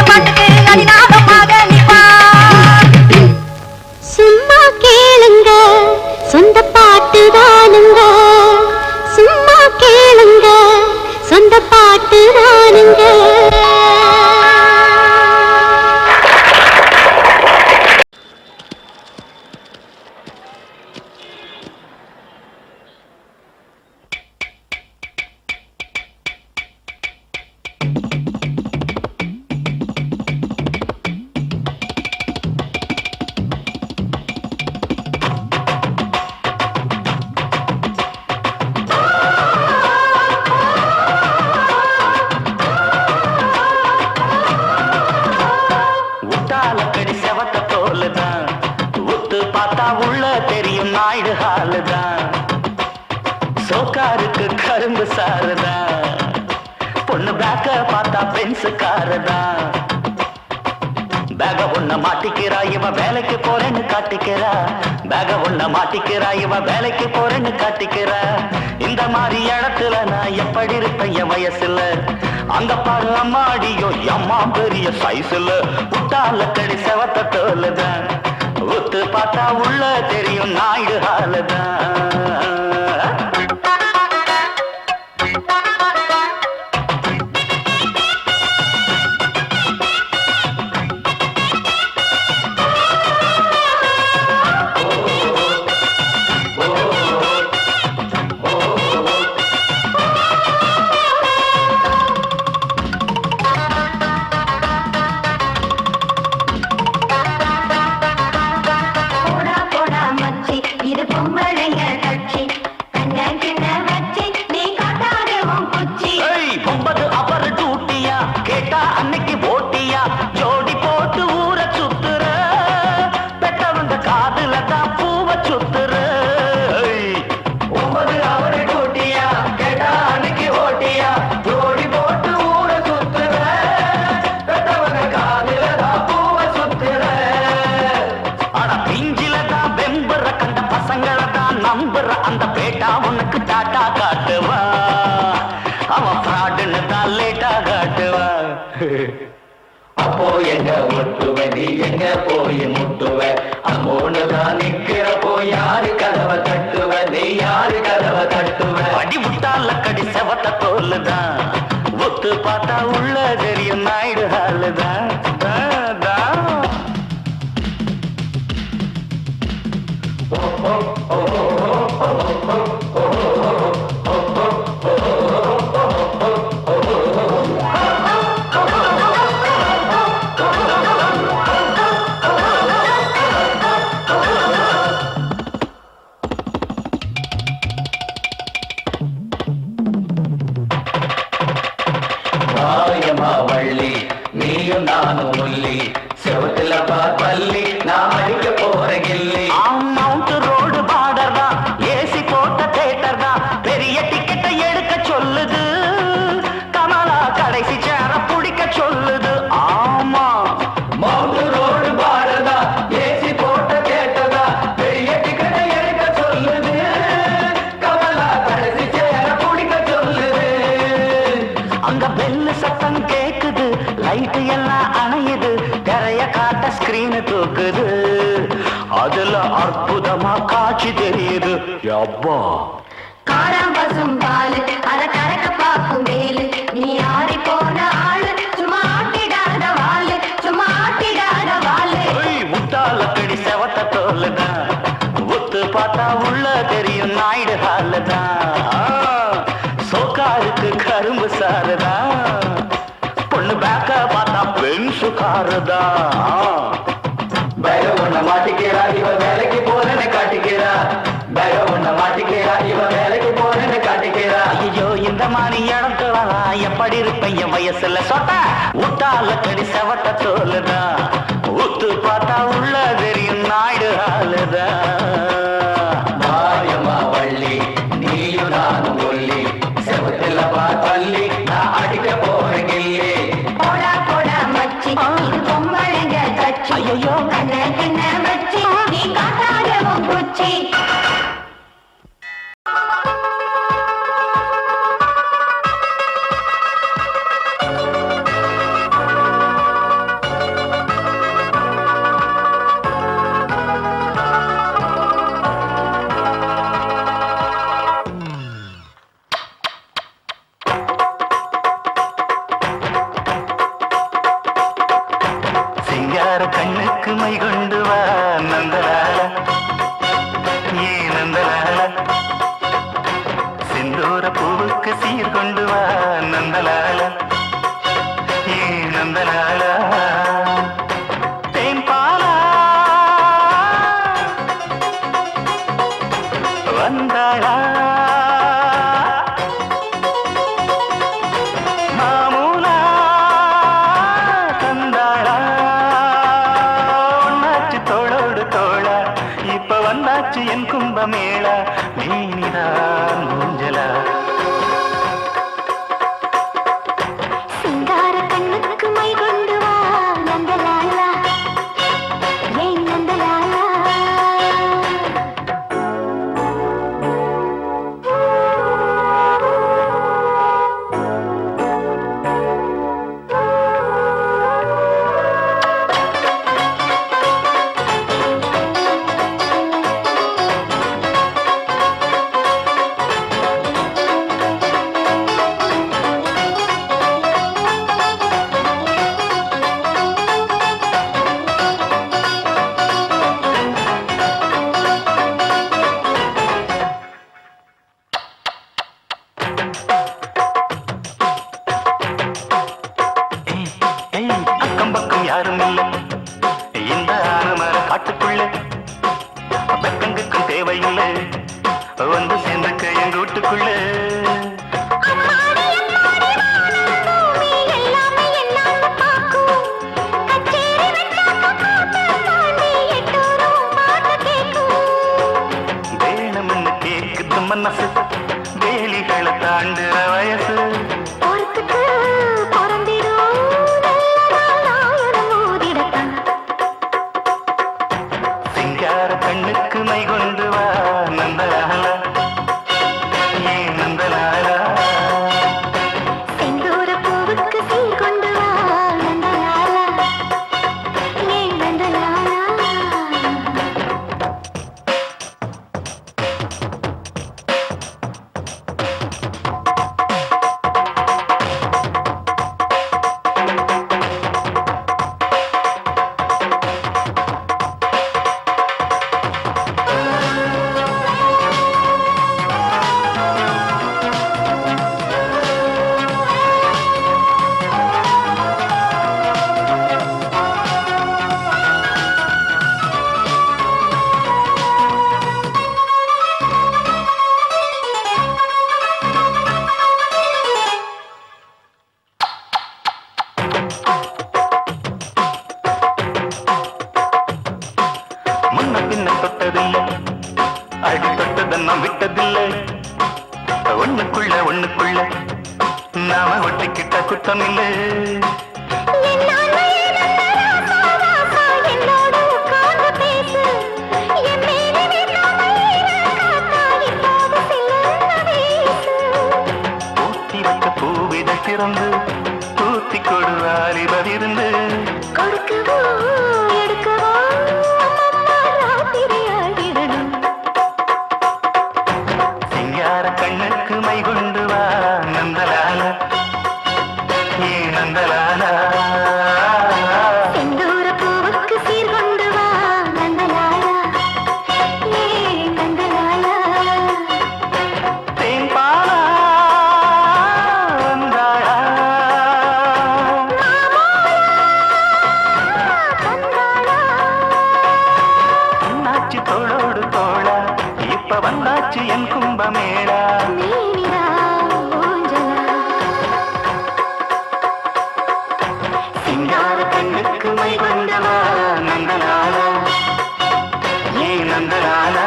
பாட்டுக்கு நடினாத ஹாலுதான் சோக்காருக்கு கரும்பு சாருதான் பொண்ணு பேக்க பார்த்தா பென்சு காருதான் பேக ஒண்ண மாட்டிக்கிறா இவ வேலைக்கு போறேன்னு காட்டிக்கிறா பேக ஒண்ண மாட்டிக்கிறா இவ வேலைக்கு போறேன்னு காட்டிக்கிறா இந்த மாதிரி இடத்துல நான் எப்படி இருப்பேன் என் வயசுல அங்க பாரு அம்மாடியோ அம்மா பெரிய சைஸ்ல முட்டால கடி செவத்த தோலுதான் ஒத்து பார்த்தா உள்ள தெரியும் நாயுடு ஹாலுதான் அந்த பேட்டா உனக்கு டாட்டா காட்டுவா அவன் ஃப்ராடுன்னு தான் லேட்டா காட்டுவா அப்போ எங்க முட்டுவ நீ எங்க போய் முட்டுவ அம்மோனுதான் நிக்கிறப்போ யாரு கதவை தட்டுவ நீ யாரு கதவை தட்டுவ அடி முட்டால கடி செவத்த தோலுதான் ஒத்து பார்த்தா உள்ள தெரியும் நாயுடு ஹாலுதான் வள்ளி நீயும் நானும் முள்ளி செவத்துல பள்ளி நான் அடிக்க போற கில்லி மவுண்ட் ரோடு பார்டர் தான் ஏசி போட்ட தேட்டர் தான் பெரிய டிக்கெட்டை எடுக்க சொல்லுது கமலா கடைசி சேர பிடிக்க சொல்லுது ஆமா மவுண்ட் ரோடு பார்டர் தான் ஏசி போட்ட தேட்டர் தான் பெரிய டிக்கெட்டை எடுக்க சொல்லுது கமலா கடைசி சேர பிடிக்க சொல்லுது அங்க பெல்லு சத்தம் கேக்குது லைட்டு எல்லாம் அணையுது கரைய காட்ட ஸ்கிரீன் தூக்குது அதுல அற்புதமா காட்சி தெரியுது அப்பா காராம் பசும் பாலு அத கறக்க பாக்கும் வேலு நீ ஆடி போன ஆளு சும்மா ஆட்டிடாத வாளு சும்மா ஆட்டிடாத வாளு முட்டால கடி செவத்த தோலுதான் ஒத்து பார்த்தா உள்ள தெரியும் நாயுடு ஹாலுதான் சோக்காருக்கு கரும்பு சாருதான் பொண்ணு பேக்க பார்த்தா பென்சு காருதான் பேக ஒண்ண மாட்டிக்கிறா இவ வேலைக்கு போறேன்னு காட்டிக்கிறா பேக ஒண்ண மாட்டிக்கிறா இவ வேலைக்கு போறேன்னு காட்டிக்கிறா ஐயோ இந்த மாதிரி இடத்துல நான் எப்படி இருப்பேன் என் வயசுல சொட்ட முட்டால கடி செவத்த தோலுதான் ஒத்து பார்த்தா உள்ள தெரியும் நாயுடு ஹாலுதான் மாயமா வள்ளி நீயும் நானும் ஒல்லி செவத்துல பள்ளி நான் அடிக்க போற கில்லி போடா போடா மச்சி இது பொம்பளைங்க கட்சி ஐயோ கண்ண கிண்ண வச்சி நீ காட்டாத உன் குச்சி சிங்கார கண்ணுக்கு மை கொண்டு வா நந்தலால ஏ நந்தலால செந்தூர பூவுக்கு சீர் கொண்டு வா நந்தலால ஏ நந்தலால தேன்பாலா வந்தாளா மாமூலா தந்தாளா ஒன்னாச்சு தோளோடு தோளா இப்ப வந்தாச்சு என் கும்பமே மேளா மேனிதான் ஊஞ்சலா சிங்கார கண்ணுக்கு மை கொண்டு வா நந்தலாலா ஏன் நந்தலாலா அக்கம் பக்கம் யாரும் இல்லை இந்த ஆனமர காட்டுக்குள்ள வெக்கங்குக்கும் தேவையில்லை வந்து சேர்ந்துக்க எங்க வீட்டுக்குள்ள வேணும்னு கேக்குது மனசு வேலிகளை தாண்டுற வயசு சிங்கார கண்ணுக்கு மை கொண்டு வா நந்தலாலா ஏன் நந்தலாலா செந்தூர பூவுக்கு சீர் கொண்டு வா நந்தலாலா ஏன் நந்தலாலா முன்ன பின்ன தொட்டதில்லை அடி தொட்டதன்னா விட்டதில்லை ஒண்ணுக்குள்ள நாம ஒட்டிக்கிட்ட குத்தம் இல்லை ஊத்தி வச்ச பூவித திறந்து தூத்தி கொடுவாரி பதிருந்து கொடுக்கவோ எடுக்கவோ ராத்திரியாகிடணும் சிங்கார கண்ணுக்கு மை கொண்டு வா நந்தலாலா ஏன் நந்தலாலா செந்தூர பூவுக்கு சீர் கொண்டு வா நந்தலாலா ஏன் நந்தலாலா தேன்பாலா வந்தாளா என்னாச்சு தோளோடு தோளா இப்ப வந்தாச்சு என் கும்பமேளா மேனிதா ஊஞ்சலா சிங்கார கண்ணுக்கு மை கொண்டு வா நந்தலாலா ஏன் நந்தலாலா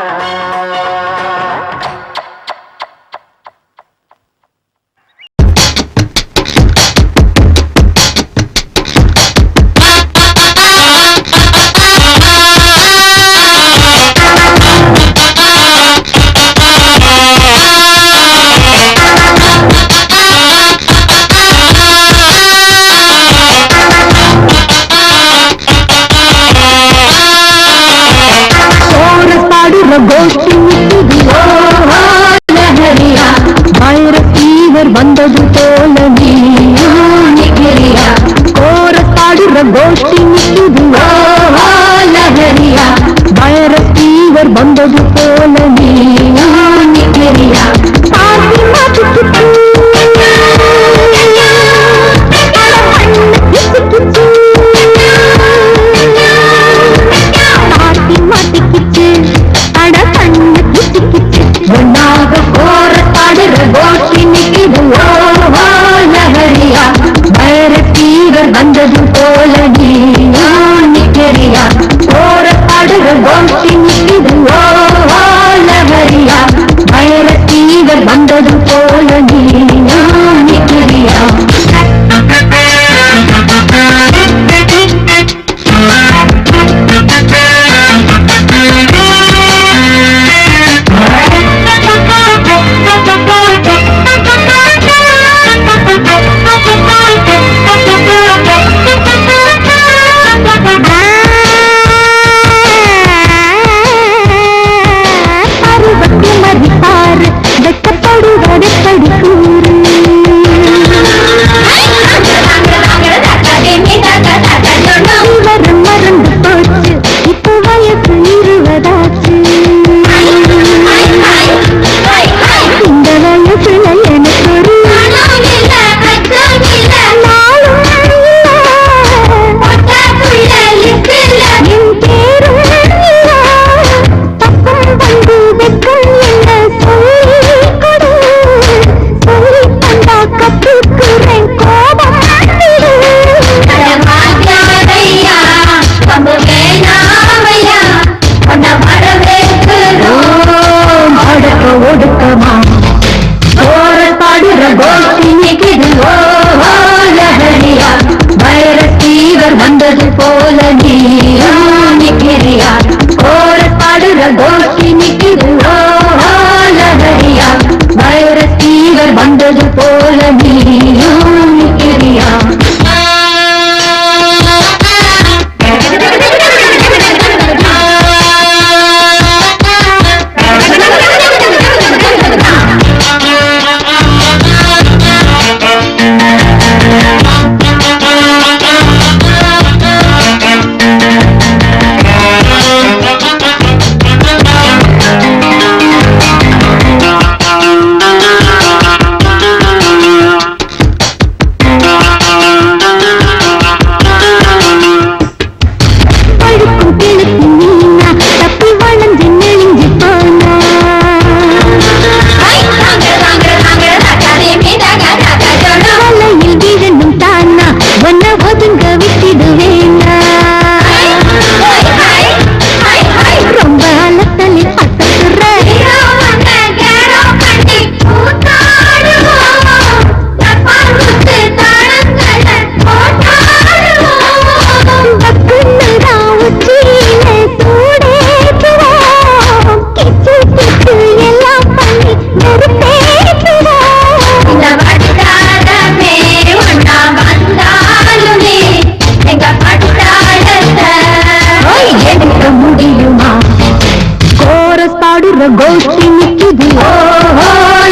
நிக்குது ஓஹோ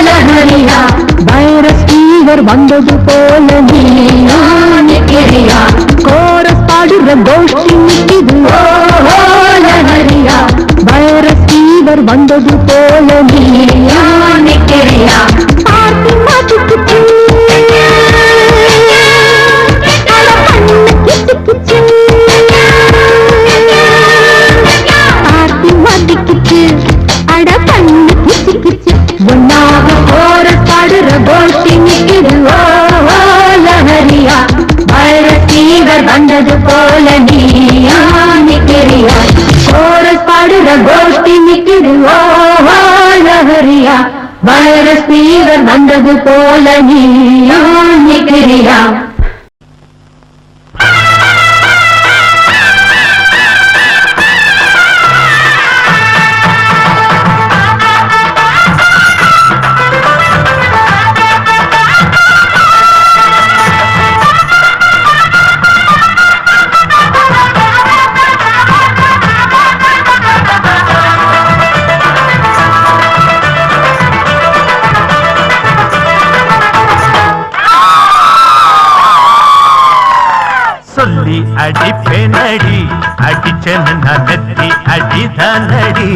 லஹரியா வைரஸ் ஃபீவர் வந்தது போல நீயா நிக்கிறியா கோரஸ் பாடுற கோஷ்டி நிக்குது ஓஹோ லஹரியா வைரஸ் ஃபீவர் வந்தது போல நீயா நிக்கிறியா பார்த்து மாட்டிக்கிச்சு பார்த்து மாட்டிக்கிச்சு அட பண்ணு கிச்சு கிச்சு ஒன்னாக போற பாடுற கோஷ்டி நிக்குது ஓஹோ லஹரியா வைரஸ் ஃபீவர் வந்தது போல நீயா நிக்கிறியா கோரஸ் பாடுற கோஷ்டி நிக்குது ஓஹோ லஹரியா வைரஸ் ஃபீவர் வந்தது போல நீயா நிக்கிறியா சொல்லி அடிப்பேனடி அடிச்சேன்னு நான் நெத்தி அடிதானடி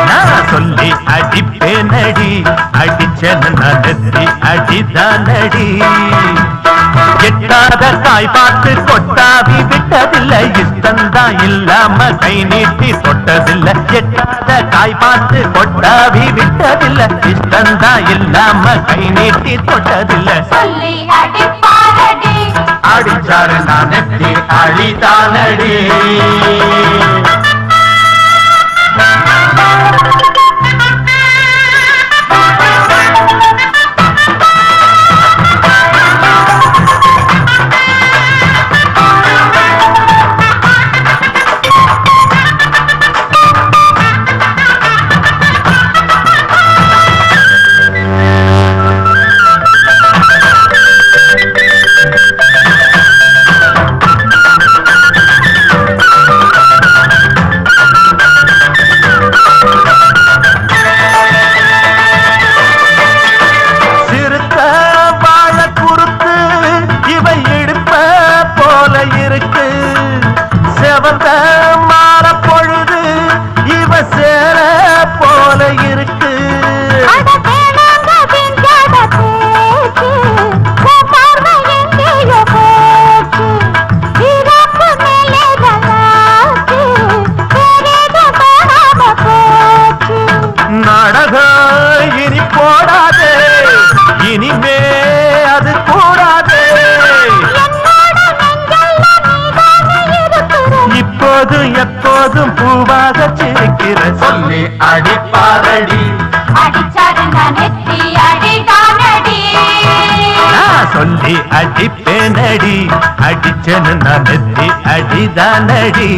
நான் சொல்லி அடிப்பேனடி அடிச்சேன்னு நான் நெத்தி அடிதானடி எட்டாத காய் பார்த்து கொட்டாவி விட்டதில்லை இஷ்டந்தான் இல்லாம கை நீட்டி தொட்டதில்லை எட்டாத காய் பார்த்து கொட்டாவி விட்டதில்லை இஷ்டந்தான் இல்லாம கை நீட்டி தொட்டதில்லை சொல்லி அடிப்பாரடி அடிச்சாரு நான் நெத்தி அழிதானடி எப்போதும் பூவாக சிரிக்கிற சொல்லி அடிப்பாரடி அடிச்சாரு நான் நெத்தி அடிதானடி நான் சொல்லி அடிப்பேனடி அடிச்சேன்னு நான் நெத்தி அடிதானடி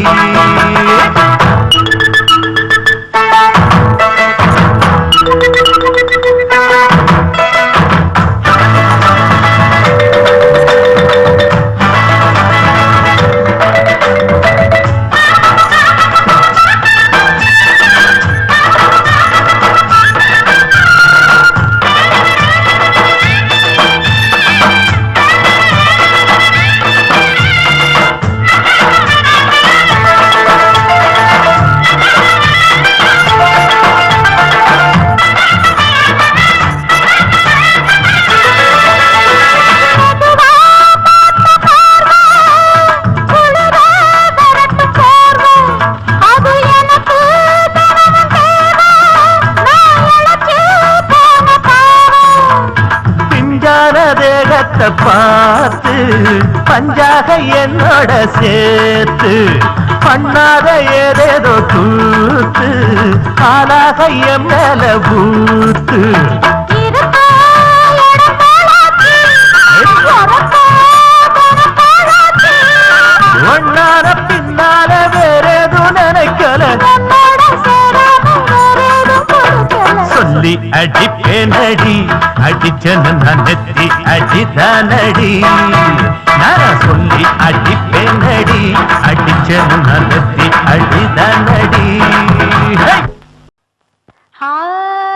பார்த்து பஞ்சாக என்னோட சேர்த்து பண்ணாத ஏதேதோ கூத்து ஆளாக என் மேல பூத்து ஒன்னான பின்னால வேறேதும் நினைக்கல சொல்லி அடிப்பேனடி அடிச்சேன்னு நான் நெத்தி அடிதானடி நான் சொல்லி அடிப்பேனடி அடிச்சேன்னு நான் நெத்தி அடிதானடி ஆ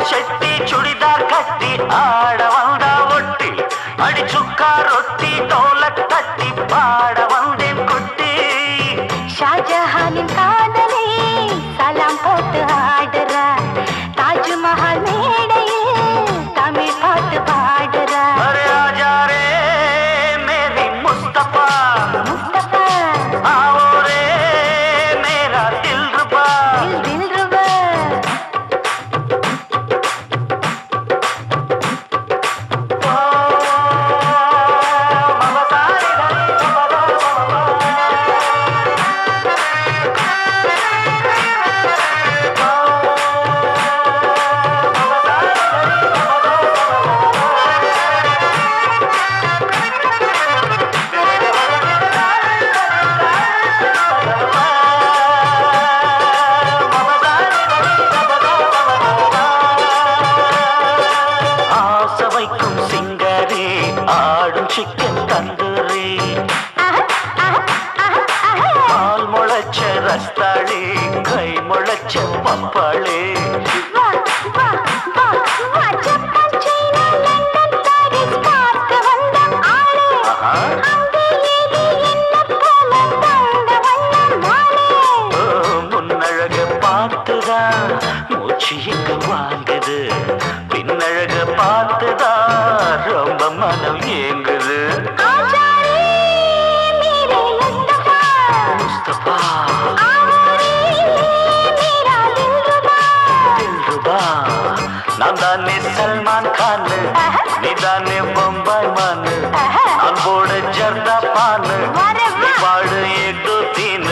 ಶೆಟ್ಟಿ ಚುಡಿದಾರ್ ಕಟ್ಟಿ ಆಡ வந்தா ஒட்டி அடி சுக்கா ரொட்டி டோலக் தட்டி பாட வந்தேன் குட்டி ஷாஜஹானின் காதலே சலாம் போட்டு ஆடுறா தாஜ்மஹால் மேடையில் தமிழ் பாட்டு பாடுறா அரே ஆஜா ரே மேரி முஸ்தபா முஸ்தபா आओ रे मेरा दिलरुबा दिलरुबा ஆசவைக்கும் சிங்கரே ஆடும் சிக்கன் தந்தூரி பால் முளைச்ச ரஸ்தாளி கை முளைச்ச பப்பாளி வா வா வா வா ஜப்பான் சீனா லண்டன் பாரிஸ் பார்க்க வந்த ஆளே அங்கே ஏது என்ன போல தங்க வண்ணம் மாலே முன்னழக பார்த்துதான் மூச்சு இங்கு வாங்குது பின்னழக பார்த்துதான் ரொம்ப மனம் ஏங்குது ஆஜாரே மேரே முஸ்தபா முஸ்தபா ஆவரே மேரா தில்ருபா தில்ருபா நான் தானே சல்மான் கான் நீ தானே பம்பாய் மான் நான் போட ஜர்தா பான் நீ பாடு ஏக் தோ தீன்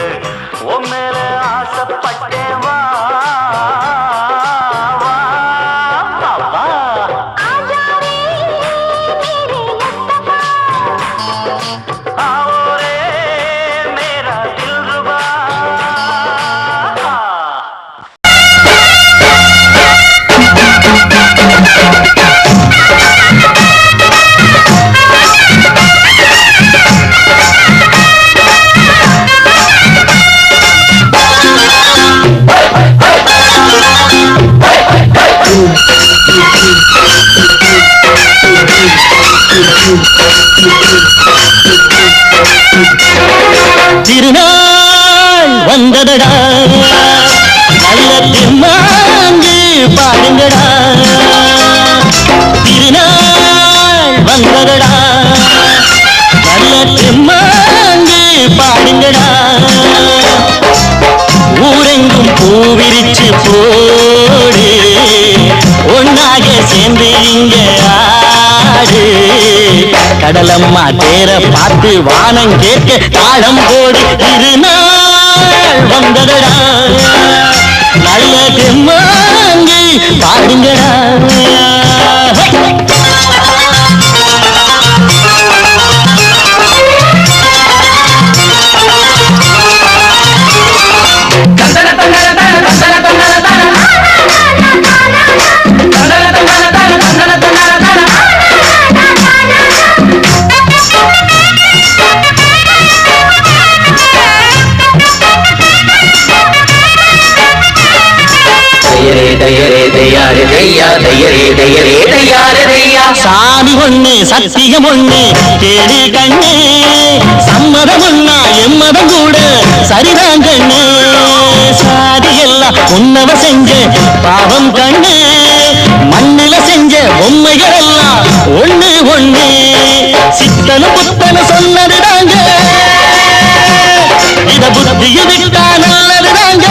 உன் மேல ஆசைப்பட்டேன் வா வா வா வா ஆஜாரே மேரே முஸ்தபா आओ रे मेरा दिलरुबा திருநாள் வந்ததடா நல்ல திருமாங்கு பாடுங்கடா திருநாள் வந்ததடா நல்ல திருமாங்கு பாடுங்கடா ஊரெங்கும் பூவிரிச்சு போடு ஒன்னாக சேர்ந்து இங்க ஆடு கடலம்மா தேர பார்த்து வானம் கேட்க தாளம் போடு திருநாள் வந்ததடா நல்ல தெம்மாங்கி பாடுங்கடா சாமி ஒண்ணு சத்தியம் ஒண்ணு கேடு கண்ணு சம்மதம் ஒண்ணா எம்மதம் கூட சரிதான் கண்ணு சாதி எல்லாம் உன்னவ செஞ்ச பாவம் கண்ணு மண்ணில செஞ்ச பொம்மைகள் எல்லாம் ஒண்ணு ஒண்ணு சித்தனு புத்தனு சொன்னதுதாங்க இத புத்திய விட்டா நல்லதுதாங்க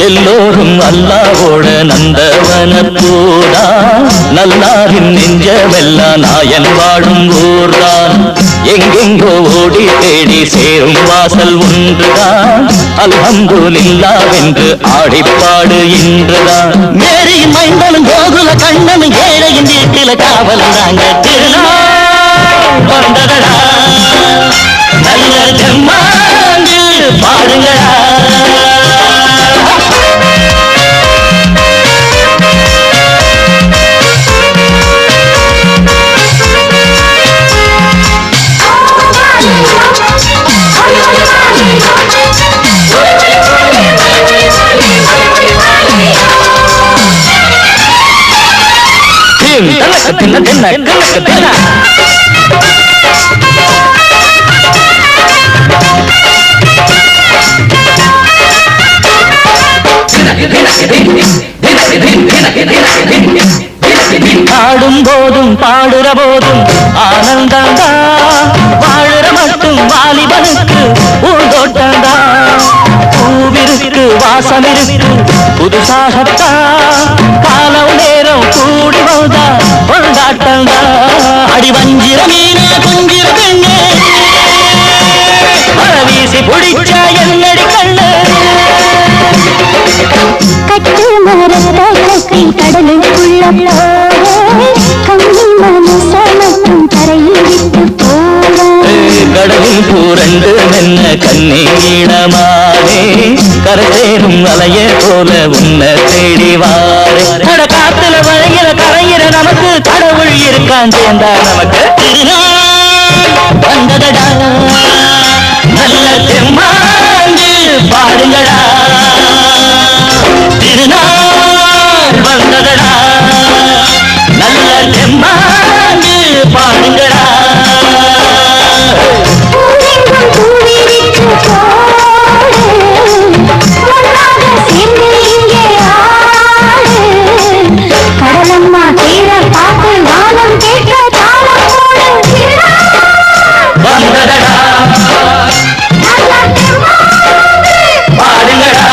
எல்லோரும் அல்லாவோட நந்தவன பூரா நல்லாரின் நெஞ்சமெல்லாம் நாயன் வாழும் ஊர்தான் எங்கெங்கோ ஓடி தேடி சேரும் வாசல் ஒன்றுதான் அல்ஹம்துலில்லாஹ்வென்று ஆடிப்பாடு இன்றுதான் மேரியின் மைந்தனும் கோகுல கண்ணனும் ஏழையின் வீட்டில காவலும் தாங்க திருநாள் வந்ததடா நல்ல ஜம்மாண்டு பாடுங்கடா Oh, தீம் தனக்கு தின்ன தின்ன கணக்கு தின்ன பாடும் போதும் பாடுற போதும் ஆனந்தந்தா வாழுற மட்டும் வாலிபனுக்கு பூந்தோட்டந்தா பூவிருக்கு வாசம் இருக்கு புதுசாகத்தான் காலம் நேரம் கூடி வந்தா கொண்டாட்டந்தா அடி வஞ்சிர மீன கொஞ்சிர கண்ணே வீசி பிடிச்ச என்னடி கண்ணு கட்டு மரத்தை கட்டி கடலுக்குள்ள கண்ணி மனச மட்டும் தரையில் விட்டு போக கடலில் பூரண்டு மென்ன கண்ணீடமானே கரைசேரும் அலைய போல உன்னை தேடி வாரே கட காத்துல வளையிற கரையிற நமக்கு கடவுள் இருக்கான் சேர்ந்தா நமக்கு வந்ததடா நல்ல தெம்மாண்டு பாடுங்கடா திருநாள் வந்ததடா நல்ல தெம்மாண்டு பாடுங்கடா கடலம்மா தீர பார்த்து வானம் கேட்க தாளம் வந்ததடா பாடுங்கடா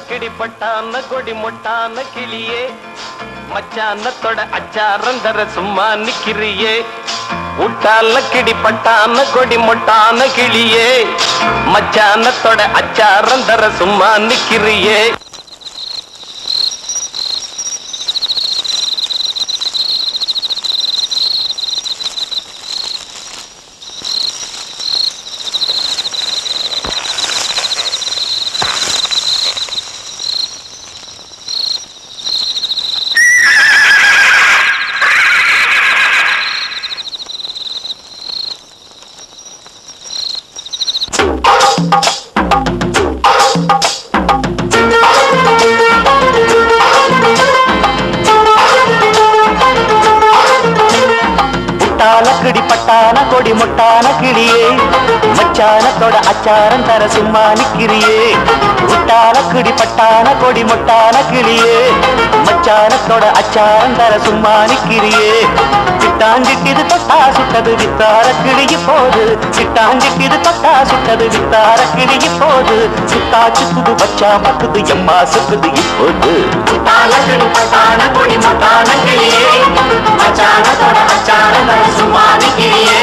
கிடிப்பட்டான கொடி மொட்டான கிளியே மச்சானத்தோட அச்சாரந்தர சும்மா நிக்கிறியே உட்டால கிடிப்பட்டான கொடி மொட்டான கிளியே மச்சானத்தோட அச்சாரந்தர சும்மா நிக்கிறியே பட்டான கொடி முட்டான கிளியே மச்சானத்தோட அச்சாரம் தர சும்மா நிக்கிறியே உட்டால கிடி பட்டான கொடி முட்டான கிளியே மச்சானத்தோட அச்சாரம் தர சும்மா நிக்கிறியே சிட்டாஞ்சிக்கிது தொட்டா சுட்டது வித்தார கிளிய போது சிட்டாஞ்சிக்கிது தொட்டா சுட்டது வித்தார கிளிய போது சுத்தா சுத்துது பச்சா பக்குது எம்மா சுக்குது இப்போது உட்டால கிடி பட்டான கொடி முட்டான கிளியே மச்சானத்தோட அச்சாரம் தர சும்மா நிக்கிறியே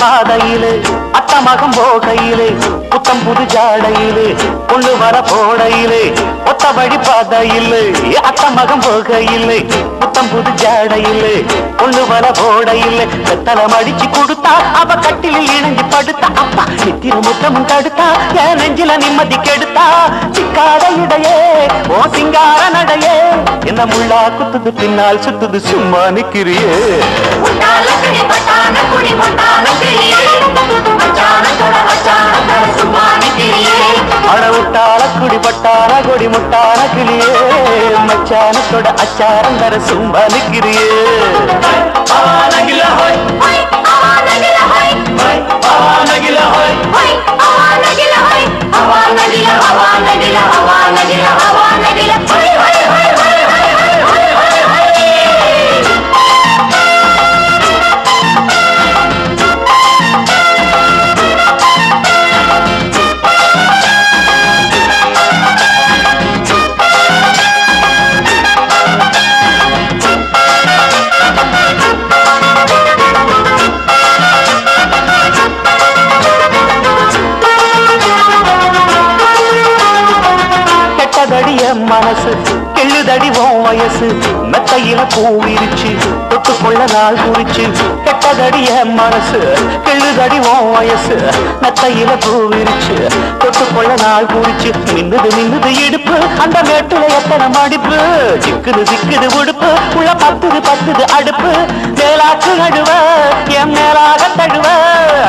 பாதையிலே அத்தமகம் போகையிலே புத்தம் புது ஜாடையிலே கொண்டு வர போடையிலே ஒத்தபடி பாதையிலே அத்தமகம் போகையிலே புத்தம் புது ஜாடையிலே கொண்டு வர போடையிலே வெத்தலம் அடிச்சு கொடுத்தா அவ கட்டிலில் இணைஞ்சு படுத்தா அப்பா நித்திர முத்தமும் தடுத்தா என் நெஞ்சில நிம்மதி கெடுத்தா சிக்காத இடையே ஓ சிங்கார நடையே என்ன முள்ளா குத்துது பின்னால் சுத்துது சும்மா நிக்கிறியே அடவுட்டால குடிப்பட்டான கொடி முட்டான கிளியே மச்சானத்தோட அச்சாரம் தர சும்மா நிக்கிறியே மனசு கெள்ளுதடி உன் வயசு மெத்தையில பூ விரிச்சு தொட்டுக்கொள்ள நாள் குறிச்சு கெட்டதடி என் மனசு கெள்ளுதடி உன் வயசு மெத்தையில பூ விரிச்சு தொட்டுக்கொள்ள நாள் குறிச்சு மின்னுது இடுப்பு அந்த மேட்டுல எத்தனை மடிப்பு சிக்குது உடுப்பு உள்ள பத்துது அடுப்பு மேலாக்கு நடுவ என் மேலாக தழுவ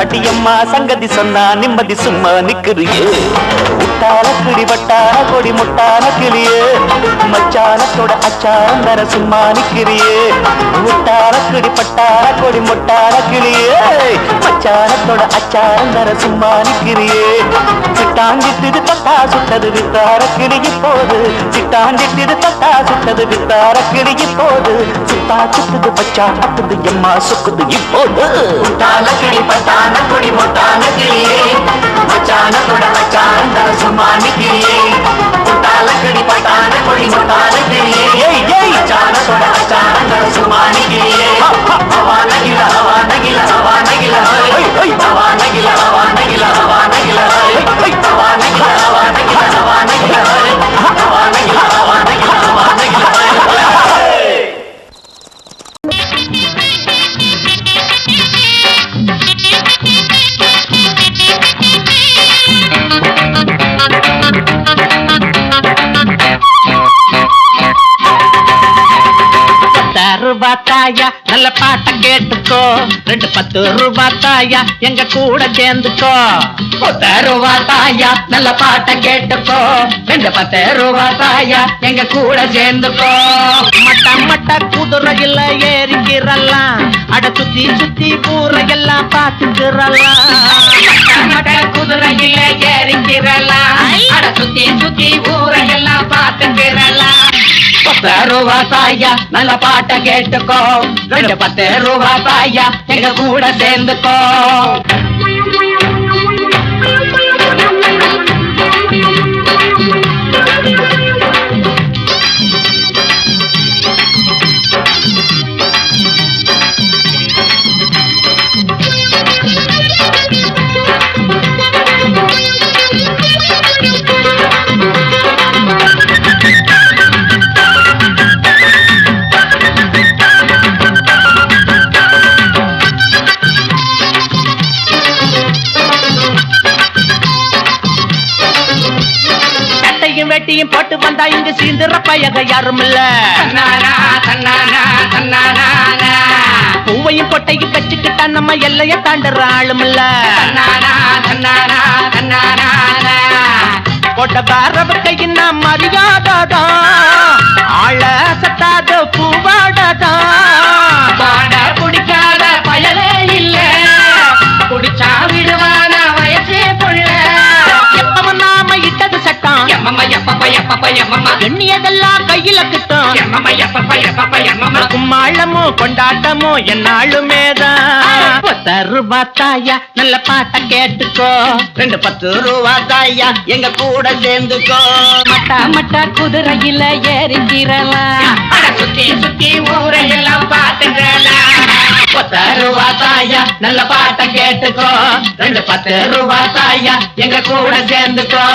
அடியம்மா சங்கதி சொன்னா நிம்மதி சும்மா நிக்குறியே முட்டான கிடி பட்டான கொடி முட்டான கிளியே மச்சானத்தோட அச்சாந்தர சும்மா நிக்கிறியே முட்டான கிடி பட்டான கொடி முட்டான கிளியே மச்சானத்தோட அச்சாந்தர சும்மா நிக்கிறியே சிட்டாஞ்சிட்டு தட்டா சுட்டது வித்தார கிளியி போது சிட்டாஞ்சிட்டு தட்டா சுட்டது வித்தார கிளியி போது சுத்தா சுட்டுது பச்சா அத்துது எம்மா சுக்குது இப்போது முட்டான கிளி பட்டான கொடி முட்டான கிளியே மச்சானத்தோட அச்சாந்தர சும்மா நிக்கிறியே முட்டான கிளி பட்டான கொடி முட்டான கிளியே மச்சானத்தோட அச்சாந்தர சும்மா நிக்கிறியே ஹவா நகில ஹவா நகில ஹவா நகில ஹவா நகில ஹவா நகில ஹவா நகில ஹவா நகில ஹவா நகில ஹவா நகில ஹவா நகில ஹவா நகில ஹவா நகில ரூபாத்தாயா நல்ல பாட்ட கேட்டுக்கோ 2 10 ரூபாத்தாயா எங்க கூட சேர்ந்துக்கோ 10 ரூபாத்தாயா நல்ல பாட்ட கேட்டுக்கோ 2 10 ரூபாத்தாயா எங்க கூட சேர்ந்துக்கோ மட்ட குதிரையில ஏறிக்கிறலாம் அட சுத்தி ஊரையெல்லாம் பார்த்துக்கிறலாம் மட்ட குதிரையில ஏறிக்கிறலாம் அட சுத்தி ஊரையெல்லாம் பார்த்துக்கிறலாம் 10 ரூபாத்தாயா நல்ல பாட்ட கேட்டுக்கோ 2 10 ரூபாத்தாயா எங்க கூட சேர்ந்துக்கோ வெட்டியும் போட்டு வந்தா இங்க சீந்திர பயக யாரும் இல்ல பூவையும் பொட்டையும் வச்சுக்கிட்டா நம்ம எல்லைய தாண்டுற ஆளும் இல்ல போட்ட பாரவக்கையின் நாம் மரியாதா ஆள சத்தாத பூவாடா பாட குடிக்காத பயலே இல்ல குடிச்சா விடுவான வயசே புள்ள எப்பவும் நாம இட்டது சட்டம் எண்ணியதெல்லாம் கையில கிட்டும் கும்மாளமும் கொண்டாட்டமும் என்னாலுமேதான் 10 ரூபாத்தாயா நல்ல பாட்ட கேட்டுக்கோ 2 10 ரூபாத்தாயா எங்க கூட சேர்ந்துக்கோ மட்ட குதிரையில ஏறிக்கிறலாம் சுத்தி ஊரையெல்லாம் பார்த்துக்கலாம் 10 ரூபாத்தாயா நல்ல பாட்ட கேட்டுக்கோ 2 10 ரூபாத்தாயா எங்க கூட சேர்ந்துக்கோ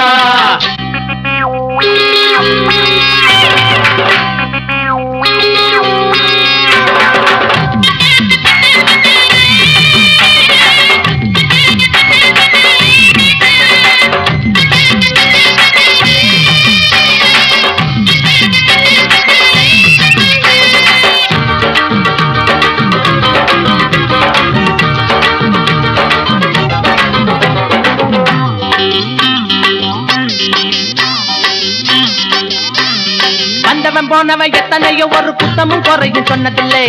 போனவன் எத்தனையோ ஒரு குத்தமும் குறையும் சொன்னதில்லை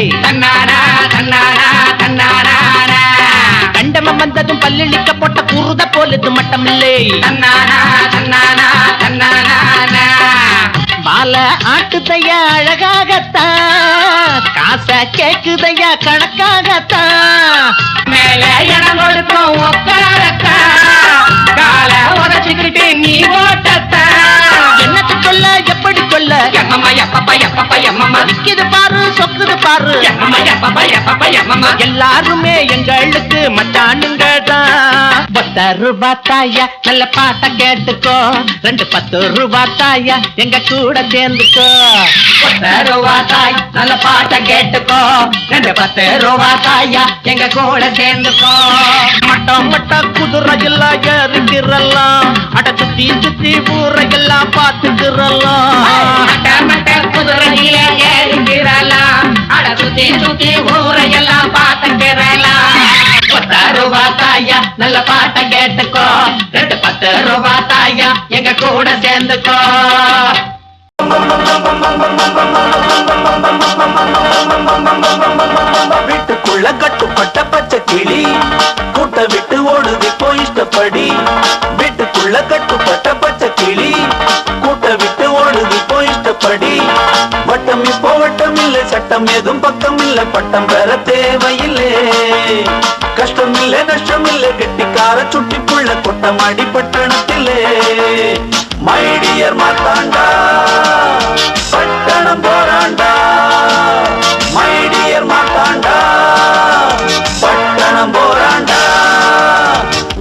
கண்டமம் வந்ததும் பல்லிழிக்க போட்ட குருத போலது மட்டமில்லை பால ஆட்டுதையா அழகாகத்தான் காச கேக்குதையா கணக்காகத்தான் மேல இடம் கொடுக்கும் கால உதச்சுக்கிட்டு நீ ஓட்டத்தான் என்னத்து சொல்ல எப்படி சொல்ல நிக்குது பாரு சொக்குது பாரு எல்லாருமே எங்களுக்கு மச்சானுங்க தான். 10 ரூபாய் தாயா நல்ல பாட்ட கேட்டுக்கோ, 2 10 ரூபாய் தாயா எங்க கூட சேர்ந்துக்கோ. 10 ரூபாய் தாய் நல்ல பாட்ட கேட்டுக்கோ, 2 10 ரூபாய் தாயா எங்க கூட சேர்ந்துக்கோ. மட்டம் மட்ட குதிரை எல்லாம் ஏறிக்கிறலாம், அட சுத்தி சுத்தி ஊரையெல்லாம் பார்த்துக்கிறலாம். குதிரையில ஏறிக்கிறலாம், அட சுத்தி சுத்தி ஊரையெல்லாம் பார்த்துக்கிறலாம். 10 ரூபாய் தாயா நல்ல பாட்ட கேட்டுக்கோ, 2 10 ரூபாய் தாயா எங்க கூட சேர்ந்துக்கோ. வீட்டுக்குள்ள கட்டுப்பட்ட பச்சை கிளி கூட்ட விட்டு ஓடுது போய் இஷ்டப்படி. வீட்டுக்குள்ள கட்டுப்பட்ட பச்சை கிளி கூட்ட விட்டு ஓடுது போய் இஷ்டப்படி. வட்டம் இப்போ வட்டம் இல்லை, சட்டம் ஏதும் பக்கம் இல்லை, பட்டம் பெற தேவையில்லை. கஷ்டம் இல்லை நஷ்டம் இல்லை, கெட்டிக்கார சுட்டி புள்ள கொட்டமாடி பட்டணத்திலே. மை டியர் மாத்தாண்டா பட்டணம் போராண்டா, மை டியர் மாத்தாண்டா பட்டணம் போராண்டா.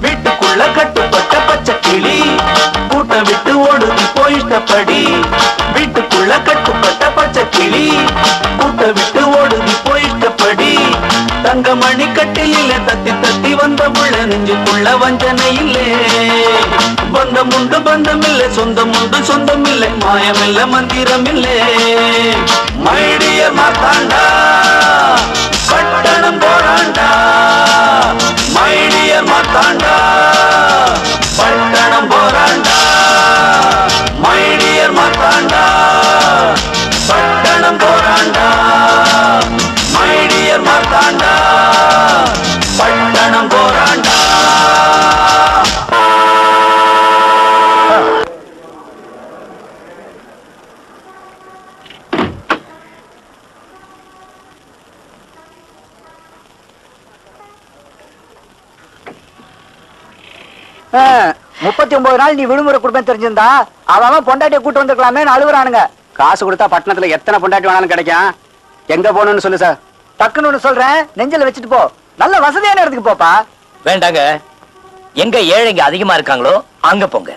வீட்டுக்குள்ள கட்டுப்பட்ட பச்சை கிளி கூட்ட விட்டு ஓடுது போய் இஷ்டப்படி. வீட்டுக்குள்ள கட்டுப்பட்ட பச்சை கிளி கூட்ட விட்டு ஓடுது போய் இஷ்டப்படி. தங்கமணி கட்டில தத்தி தத்தி வந்த புள்ள நெஞ்சுக்குள்ள வஞ்சனை இல்லே. பந்தம் உண்டு பந்தம் இல்லை, சொந்தம் உண்டு சொந்தம் இல்லை, மாயமில்லை மந்திரம் இல்லே. மை டியர் மாத்தாண்டா பட்டணம் போராண்டா, மை டியர் மாத்தாண்டா பட்டணம் போராண்டா, மை டியர் மாத்தாண்டா பட்டணம் போராண்டா, மை டியர் மாத்தாண்டா பட்டணம் போராண்டா. ஆ, 39 நாள் நீ விடுமுறை கொடுப்பேன்னு தெரிஞ்சிருந்தா அவன் பொண்டாட்டியை கூட்டு வந்திருக்கலாமே அழுகுறானுங்க. காசு கொடுத்தா பட்டணத்துல எத்தனை பொண்டாட்டி வேணாலும் கிடைக்கும். எங்க போகணும்னு சொல்லு சார். டக்குன்னு ஒண்ணு சொல்றேன், நெஞ்சில வச்சுட்டு போ. நல்ல வசதியான இடத்துக்கு போப்பா. வேண்டாங்க, எங்க ஏழைங்க அதிகமா இருக்காங்களோ அங்க போங்க.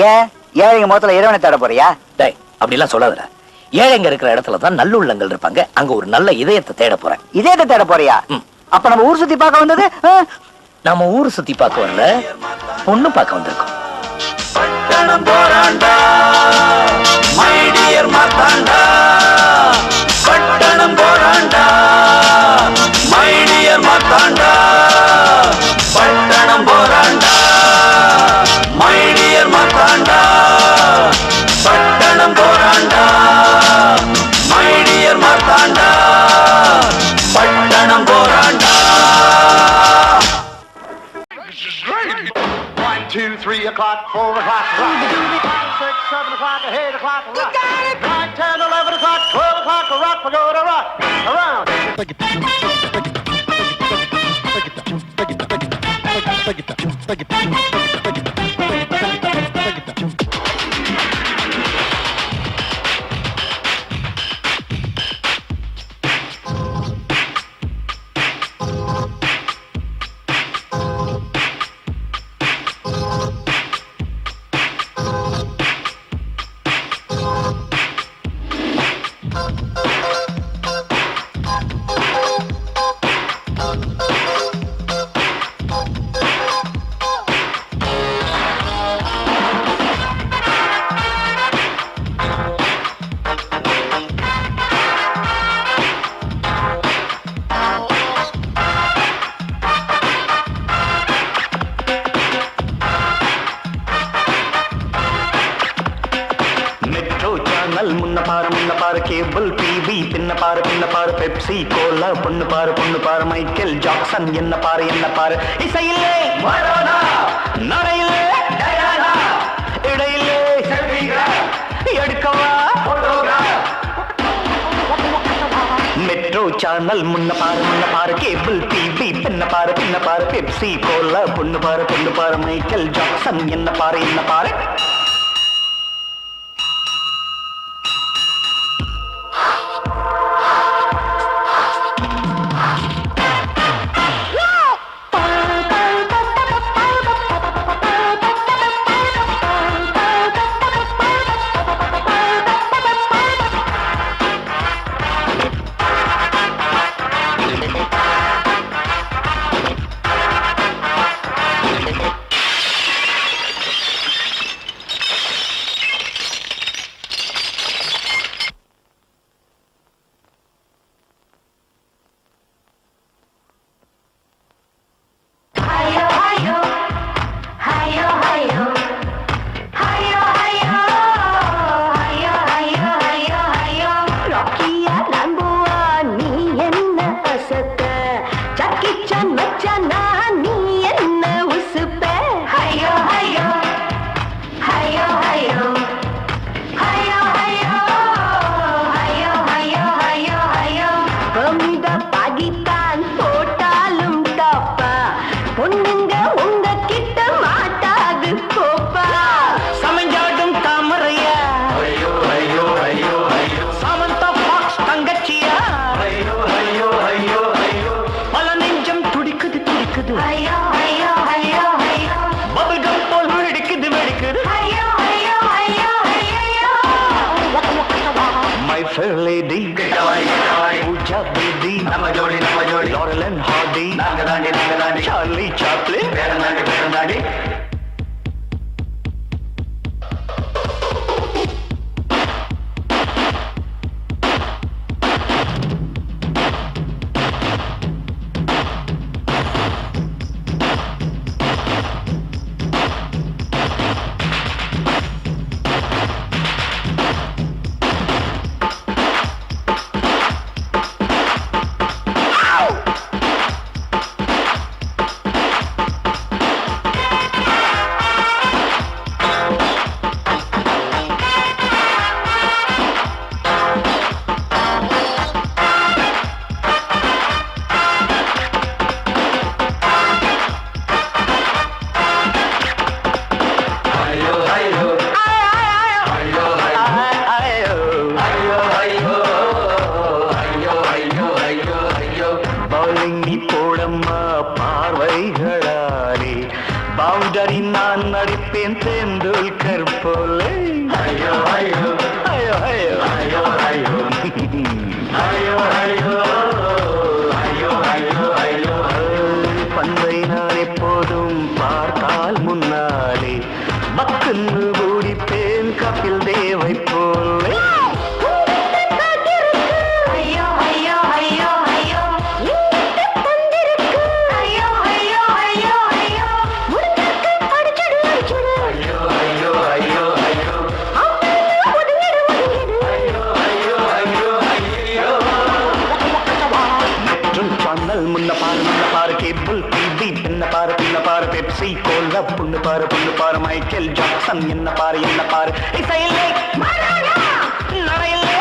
ஏன் ஏழைங்க முகத்துல இறைவனை தேட போறியா? டேய், அப்படிலாம் சொல்லாதடா. ஏழைங்க இருக்கிற இடத்துல தான் நல்லுள்ளங்கள் இருப்பாங்க. அங்க ஒரு நல்ல இதயத்தை தேட போறேன். இதயத்தை தேட போறியா? அப்ப நம்ம ஊர் சுத்தி பார்க்க வந்தது நாம ஊர் சுத்தி பார்க்க வரல, பொண்ணு பார்க்க வந்திருக்கோம். பட்டணம் போராண்டா, மை டியர் மாத்தாண்டா பட்டணம் போராண்டா, மை டியர் மாத்தாண்டா பட்டணம் போராண்டா, மை டியர் மாத்தாண்டா பட்டணம் போராண்டா, மை டியர் மாத்தாண்டா பட்டணம் போராண்டா. 1, 2, 3 o'clock, 4 o'clock, 5, 6, 7 o'clock, 8 o'clock, rock. 9, 10, 11 o'clock, 12 o'clock, rock, we're gonna rock around. முன்ன பாரு கேபிள் டிவி, பின்ன பாரு பெப்சி கோலா, பொண்ணு பாரு மைக்கேல் ஜாக்சன், என்ன பாரு இசையிலே மரோனா, நடையிலே டயானா, இடையிலே எடுக்கவா மெட்ரோ சேனல். முன்ன பாரு கேபிள் டிவி, பின்ன பாரு பெப்சி கோலா, பொண்ணு பாரு மைக்கேல் ஜாக்சன், என்ன பாரு அடிப்பேன் தேர்ந்தோல்கர் போல ஐயோ ஐயோ ஐயோ ஐயோ ஐயோ ஐயோ ஐயோ ஐயோ ஐயோ ஐயோ ஐயோ பந்தை நான் எப்போதும் பார்த்தால் முன்னாலே பக்குன்னு ஓடிப்பேன் கபில் தேவை போல முன்ன பாரு கேபிள் டிவி பின்ன பாரு பெப்சி கோல்ல புண்ணு பாரு மைக்கேல் ஜாக்சன் என்ன பாரு இசையில்லை நடையில்லை